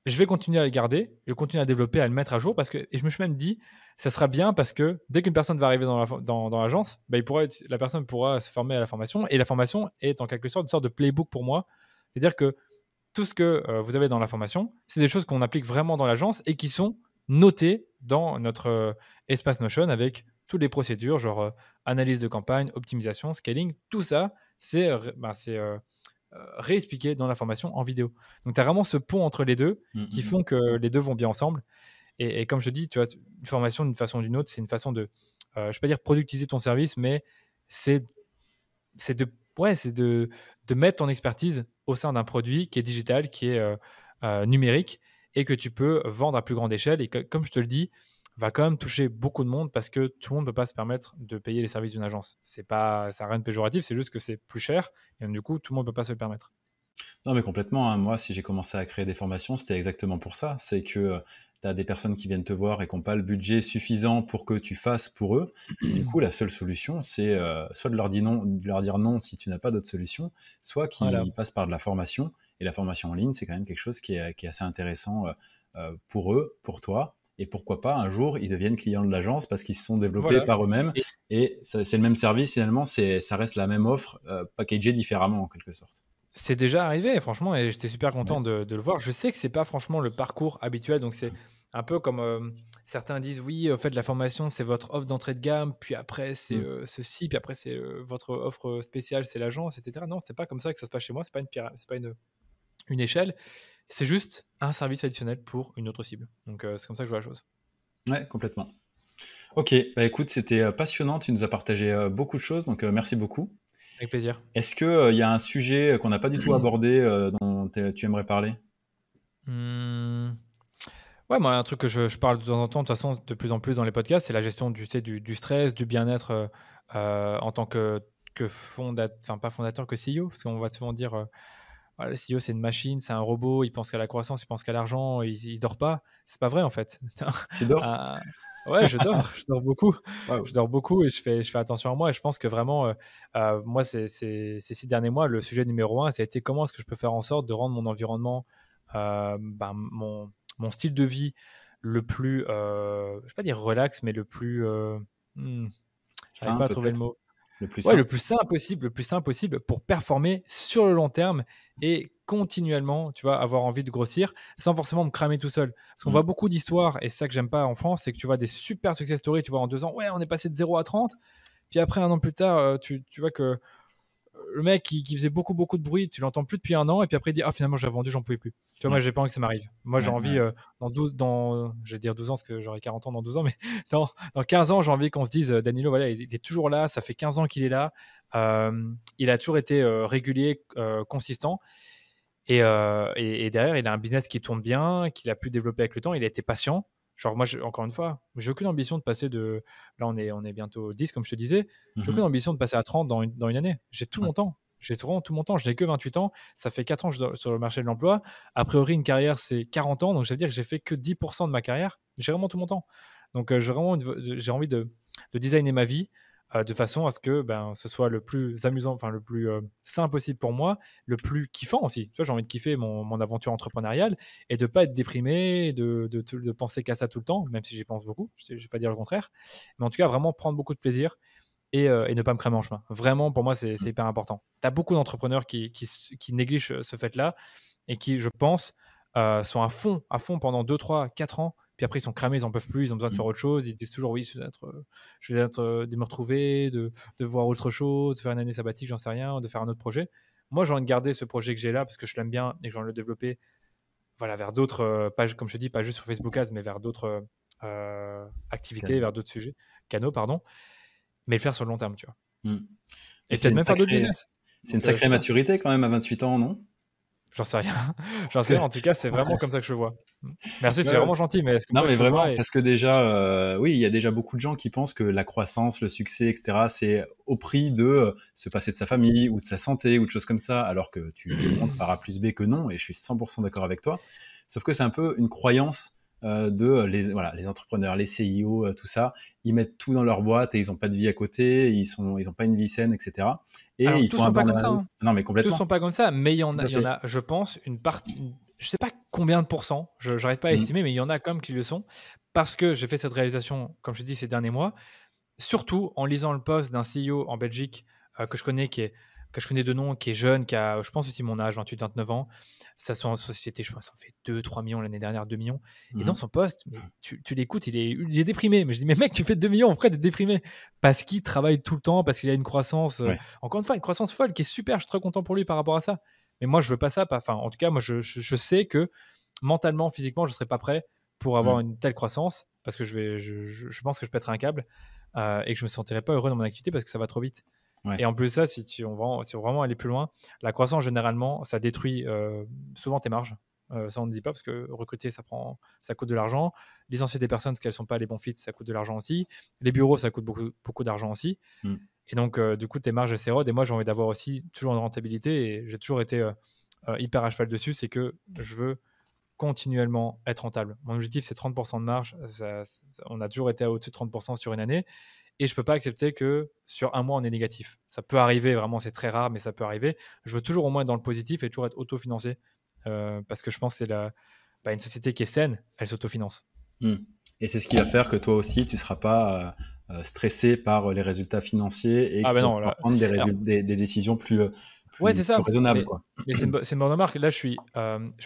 Je vais continuer à le garder, je vais continuer à développer, à le mettre à jour et je me suis même dit, ça sera bien parce que dès qu'une personne va arriver dans l'agence, la personne pourra se former à la formation et la formation est en quelque sorte une sorte de playbook pour moi. C'est-à-dire que tout ce que vous avez dans la formation, c'est des choses qu'on applique vraiment dans l'agence et qui sont notées dans notre espace Notion avec toutes les procédures, genre analyse de campagne, optimisation, scaling, tout ça, c'est réexpliqué dans la formation en vidéo. Donc, tu as vraiment ce pont entre les deux qui font que les deux vont bien ensemble. Et comme je te dis, tu vois, une formation d'une façon ou d'une autre, c'est une façon de, je ne vais pas dire productiser ton service, mais c'est de mettre ton expertise au sein d'un produit qui est digital, qui est numérique et que tu peux vendre à plus grande échelle. Et comme je te le dis, va quand même toucher beaucoup de monde parce que tout le monde ne peut pas se permettre de payer les services d'une agence. Ça n'a rien de péjoratif, c'est juste que c'est plus cher et du coup, tout le monde ne peut pas se le permettre. Non, mais complètement, hein. Moi, si j'ai commencé à créer des formations, c'était exactement pour ça. C'est que tu as des personnes qui viennent te voir et qui n'ont pas le budget suffisant pour que tu fasses pour eux. Et du coup, la seule solution, c'est soit de leur dire non si tu n'as pas d'autre solution, soit Voilà. qu'ils passent par de la formation. Et la formation en ligne, c'est quand même quelque chose qui est assez intéressant pour eux, pour toi. Et pourquoi pas, un jour, ils deviennent clients de l'agence parce qu'ils se sont développés Voilà. par eux-mêmes. Et c'est le même service, finalement, ça reste la même offre, packagée différemment, en quelque sorte. C'est déjà arrivé, franchement, et j'étais super content Ouais. de le voir. Je sais que c'est pas franchement le parcours habituel, donc c'est un peu comme certains disent, oui, faites de la formation, c'est votre offre d'entrée de gamme, puis après c'est Mm. ceci, puis après c'est votre offre spéciale, c'est l'agence, etc. Non, c'est pas comme ça que ça se passe chez moi, c'est pas c'est pas une échelle, c'est juste un service additionnel pour une autre cible. Donc c'est comme ça que je vois la chose. Ouais, complètement. Ok, bah écoute, c'était passionnant, tu nous as partagé beaucoup de choses, donc merci beaucoup. Avec plaisir. Est-ce qu'il y a un sujet qu'on n'a pas du tout abordé dont tu aimerais parler? Hmm. Ouais, moi, un truc que je parle de temps en temps, de toute façon, de plus en plus dans les podcasts, c'est la gestion du stress, du bien-être en tant que fondateur, enfin pas fondateur, que CEO, parce qu'on va souvent dire, voilà, le CEO, c'est une machine, c'est un robot, il pense qu'à la croissance, il pense qu'à l'argent, il dort pas. C'est pas vrai, en fait. Tu dors? Euh, ouais, je dors beaucoup. Waouh. Je dors beaucoup et je fais attention à moi. Et je pense que vraiment, moi, ces 6 derniers mois, le sujet numéro un, ça a été comment est-ce que je peux faire en sorte de rendre mon environnement, mon style de vie le plus, je ne vais pas dire relax, mais le plus, j'arrive Sain, pas à trouver le peut-être? mot. Le plus Ouais, sain? le plus simple possible pour performer sur le long terme et continuellement, tu vois, avoir envie de grossir sans forcément me cramer tout seul. Parce qu'on Mm. voit beaucoup d'histoires, et c'est ça que j'aime pas en France, c'est que tu vois des super success stories, tu vois en 2 ans, ouais, on est passé de 0 à 30, puis après un an plus tard, tu vois que le mec qui faisait beaucoup, beaucoup de bruit, tu l'entends plus depuis un an, et puis après il dit, ah finalement j'ai vendu, j'en pouvais plus. Tu vois, moi Ouais, j'ai pas envie que ça m'arrive. Moi j'ai ouais, envie, ouais. je vais dire 12 ans, parce que j'aurai 40 ans dans 12 ans, mais dans 15 ans, j'ai envie qu'on se dise, Danilo, voilà, il est toujours là, ça fait 15 ans qu'il est là, il a toujours été régulier, consistant, et derrière, il a un business qui tourne bien, qu'il a pu développer avec le temps, il a été patient. Genre, moi, encore une fois, j'ai aucune ambition de passer de. Là, on est bientôt 10, comme je te disais. J'ai aucune ambition de passer à 30 dans une année. J'ai tout mon temps. J'ai vraiment tout mon temps. Je n'ai que 28 ans. Ça fait 4 ans que je suis sur le marché de l'emploi. A priori, une carrière, c'est 40 ans. Donc, ça veut dire que j'ai fait que 10% de ma carrière. J'ai vraiment tout mon temps. Donc, j'ai envie de designer ma vie de façon à ce que ce soit le plus amusant, enfin le plus sain possible pour moi, le plus kiffant aussi. Tu vois, j'ai envie de kiffer mon aventure entrepreneuriale et de pas être déprimé, de penser qu'à ça tout le temps, même si j'y pense beaucoup, je ne vais pas dire le contraire. Mais en tout cas, vraiment prendre beaucoup de plaisir et ne pas me cramer en chemin. Vraiment, pour moi, c'est hyper important. Tu as beaucoup d'entrepreneurs qui négligent ce fait-là et qui, je pense, sont à fond pendant 2, 3, 4 ans. Puis après, ils sont cramés, ils n'en peuvent plus, ils ont besoin de faire autre chose. Ils disent toujours, oui, de me retrouver, de voir autre chose, de faire une année sabbatique, j'en sais rien, de faire un autre projet. Moi, j'ai envie de garder ce projet que j'ai là parce que je l'aime bien et que j'ai envie de le développer voilà, vers d'autres pages, comme je te dis, pas juste sur Facebook Ads, mais vers d'autres activités, vers d'autres sujets, canaux, pardon. Mais le faire sur le long terme, tu vois. Et peut-être même faire d'autres business. C'est une sacrée maturité quand même à 28 ans, non? J'en sais rien. J'en sais rien. En tout cas, c'est vraiment comme ça que je le vois. Merci, c'est vraiment gentil. Mais est-ce que non, mais vraiment, et... parce que déjà, oui, il y a déjà beaucoup de gens qui pensent que la croissance, le succès, etc., c'est au prix de se passer de sa famille ou de sa santé ou de choses comme ça, alors que tu démontres par A plus B que non, et je suis 100% d'accord avec toi. Sauf que c'est un peu une croyance de les entrepreneurs, les CIO, tout ça, ils mettent tout dans leur boîte et ils n'ont pas de vie à côté, ils ont pas une vie saine, etc. Et alors, ils tous font un sont pas comme ça. burn-out. Hein. Non, mais Tous complètement. sont pas comme ça, mais il y en a, je pense, une partie. Je sais pas combien de pourcents, je n'arrive pas à estimer, mais il y en a comme qui le sont, parce que j'ai fait cette réalisation, comme je te dis, ces derniers mois, surtout en lisant le post d'un CEO en Belgique que je connais, que je connais de nom, qui est jeune, qui a, je pense aussi mon âge, 28-29 ans. Ça sont en société, je pense, ça en fait 2-3 millions l'année dernière, 2 millions. Et dans son post, mais tu l'écoutes, il est déprimé. Mais je dis, mais mec, tu fais 2 millions, pourquoi t'es déprimé? Parce qu'il travaille tout le temps, parce qu'il a une croissance, encore une fois, une croissance folle qui est super. Je suis très content pour lui par rapport à ça. Mais moi, je veux pas ça. Enfin, en tout cas, moi, je sais que mentalement, physiquement, je serais pas prêt pour avoir une telle croissance parce que je pense que je pèterai un câble et que je me sentirais pas heureux dans mon activité parce que ça va trop vite. Et en plus de ça, si on veut vraiment aller plus loin, la croissance, généralement, ça détruit souvent tes marges. Ça, on ne dit pas parce que recruter, ça coûte de l'argent. Licencier des personnes parce qu'elles ne sont pas les bons fits, ça coûte de l'argent aussi. Les bureaux, ça coûte beaucoup, beaucoup d'argent aussi. Et donc, du coup, tes marges, elles s'érodent. Et moi, j'ai envie d'avoir aussi toujours une rentabilité. Et j'ai toujours été hyper à cheval dessus. C'est que je veux continuellement être rentable. Mon objectif, c'est 30% de marge. On a toujours été à au-dessus de 30% sur une année. Et je ne peux pas accepter que sur un mois, on est négatif. Ça peut arriver, vraiment, c'est très rare, mais ça peut arriver. Je veux toujours au moins être dans le positif et toujours être autofinancé. Parce que je pense que c'est une société qui est saine, elle s'autofinance. Et c'est ce qui va faire que toi aussi, tu ne seras pas stressé par les résultats financiers et que tu vas pouvoir prendre des décisions plus c'est ça. raisonnables. Mais c'est une bonne remarque. Là, je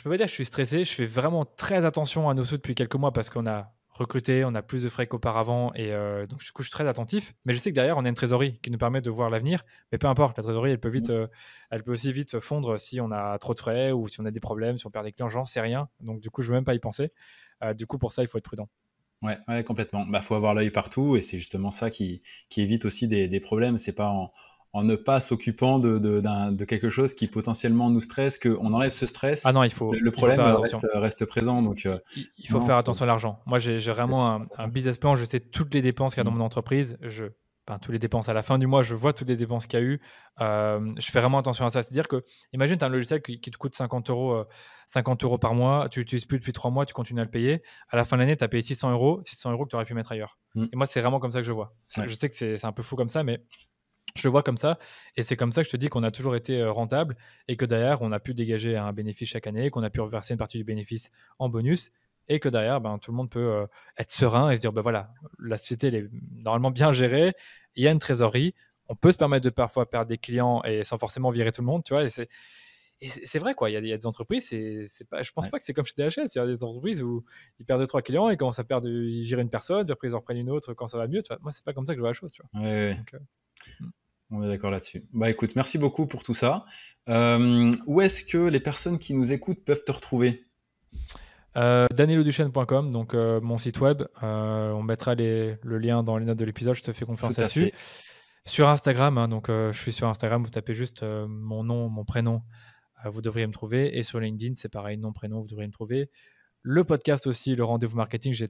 peux pas dire que je suis stressé. Je fais vraiment très attention à nos sous depuis quelques mois parce qu'on a recruté, on a plus de frais qu'auparavant et donc du coup, je suis très attentif. Mais je sais que derrière, on a une trésorerie qui nous permet de voir l'avenir. Mais peu importe, la trésorerie, elle peut aussi vite fondre si on a trop de frais ou si on a des problèmes, si on perd des clients, j'en sais rien. Donc du coup, je veux même pas y penser. Du coup, pour ça, il faut être prudent. Ouais, complètement. Faut avoir l'œil partout et c'est justement ça qui évite aussi des problèmes. C'est pas en ne pas s'occupant de quelque chose qui potentiellement nous stresse qu'on enlève ce stress. Ah non, le problème reste présent. Donc, il faut faire attention à l'argent. Moi, j'ai vraiment un business plan. Je sais toutes les dépenses qu'il y a dans mon entreprise. Toutes les dépenses à la fin du mois, je vois toutes les dépenses qu'il y a eu. Je fais vraiment attention à ça. C'est-à-dire que, imagine, tu as un logiciel qui te coûte 50 euros par mois, tu l'utilises plus depuis 3 mois, tu continues à le payer. À la fin de l'année, tu as payé 600 euros que tu aurais pu mettre ailleurs. Et moi, c'est vraiment comme ça que je vois. Je sais que c'est un peu fou comme ça, mais je le vois comme ça. Et c'est comme ça que je te dis qu'on a toujours été rentable et que derrière, on a pu dégager un bénéfice chaque année, qu'on a pu reverser une partie du bénéfice en bonus. Et que derrière, tout le monde peut être serein et se dire, voilà, la société elle est normalement bien gérée, il y a une trésorerie, on peut se permettre de parfois perdre des clients et sans forcément virer tout le monde, tu vois. Et c'est vrai, quoi. Il y a des entreprises, je pense pas que c'est comme chez DHS. Il y a des entreprises où ils perdent 2-3 clients et commencent à ils virent une personne, puis après ils en reprennent une autre quand ça va mieux. Tu vois. Moi, c'est pas comme ça que je vois la chose, tu vois. Donc, on est d'accord là-dessus. Écoute, merci beaucoup pour tout ça. Où est-ce que les personnes qui nous écoutent peuvent te retrouver? danieloduchesne.com, donc mon site web. On mettra le lien dans les notes de l'épisode. Je te fais confiance là-dessus. Sur Instagram, hein, donc je suis sur Instagram. Vous tapez juste mon nom, mon prénom. Vous devriez me trouver. Et sur LinkedIn, c'est pareil, nom, prénom, vous devriez me trouver. Le podcast aussi, le rendez-vous marketing, j'ai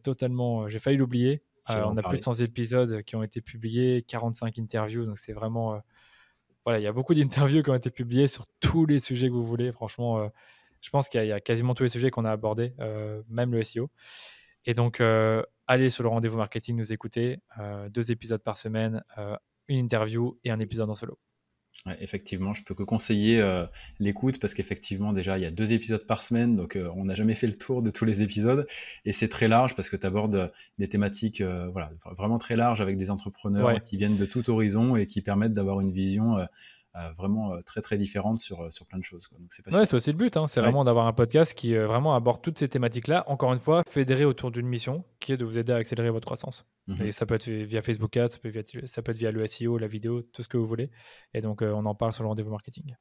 failli l'oublier. J'allais en On a plus de parler. 100 épisodes qui ont été publiés, 45 interviews, donc c'est vraiment voilà, il y a beaucoup d'interviews qui ont été publiées sur tous les sujets que vous voulez. Franchement, je pense qu'il y a quasiment tous les sujets qu'on a abordés, même le SEO. Et donc, allez sur le rendez-vous marketing, nous écouter. 2 épisodes par semaine, une interview et un épisode en solo. Ouais, effectivement, je peux que conseiller l'écoute parce qu'effectivement, déjà, il y a 2 épisodes par semaine, donc on n'a jamais fait le tour de tous les épisodes et c'est très large parce que tu abordes des thématiques voilà, vraiment très larges avec des entrepreneurs Ouais. qui viennent de tout horizon et qui permettent d'avoir une vision vraiment très très différente sur plein de choses, quoi. Donc c'est Ouais, passionnant. c'est aussi le but, hein. C'est Ouais. vraiment d'avoir un podcast qui, vraiment aborde toutes ces thématiques-là. Encore une fois, fédéré autour d'une mission qui est de vous aider à accélérer votre croissance. Et Mhm. ça peut être via Facebook Ads, ça peut être via le SEO, la vidéo, tout ce que vous voulez. Et donc, on en parle sur le rendez-vous marketing.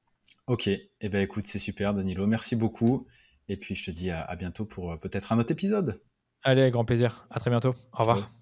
Ok, eh ben écoute, c'est super, Danilo, merci beaucoup. Et puis je te dis à bientôt pour peut-être un autre épisode. Allez, avec grand plaisir. À très bientôt. Au Ciao. revoir.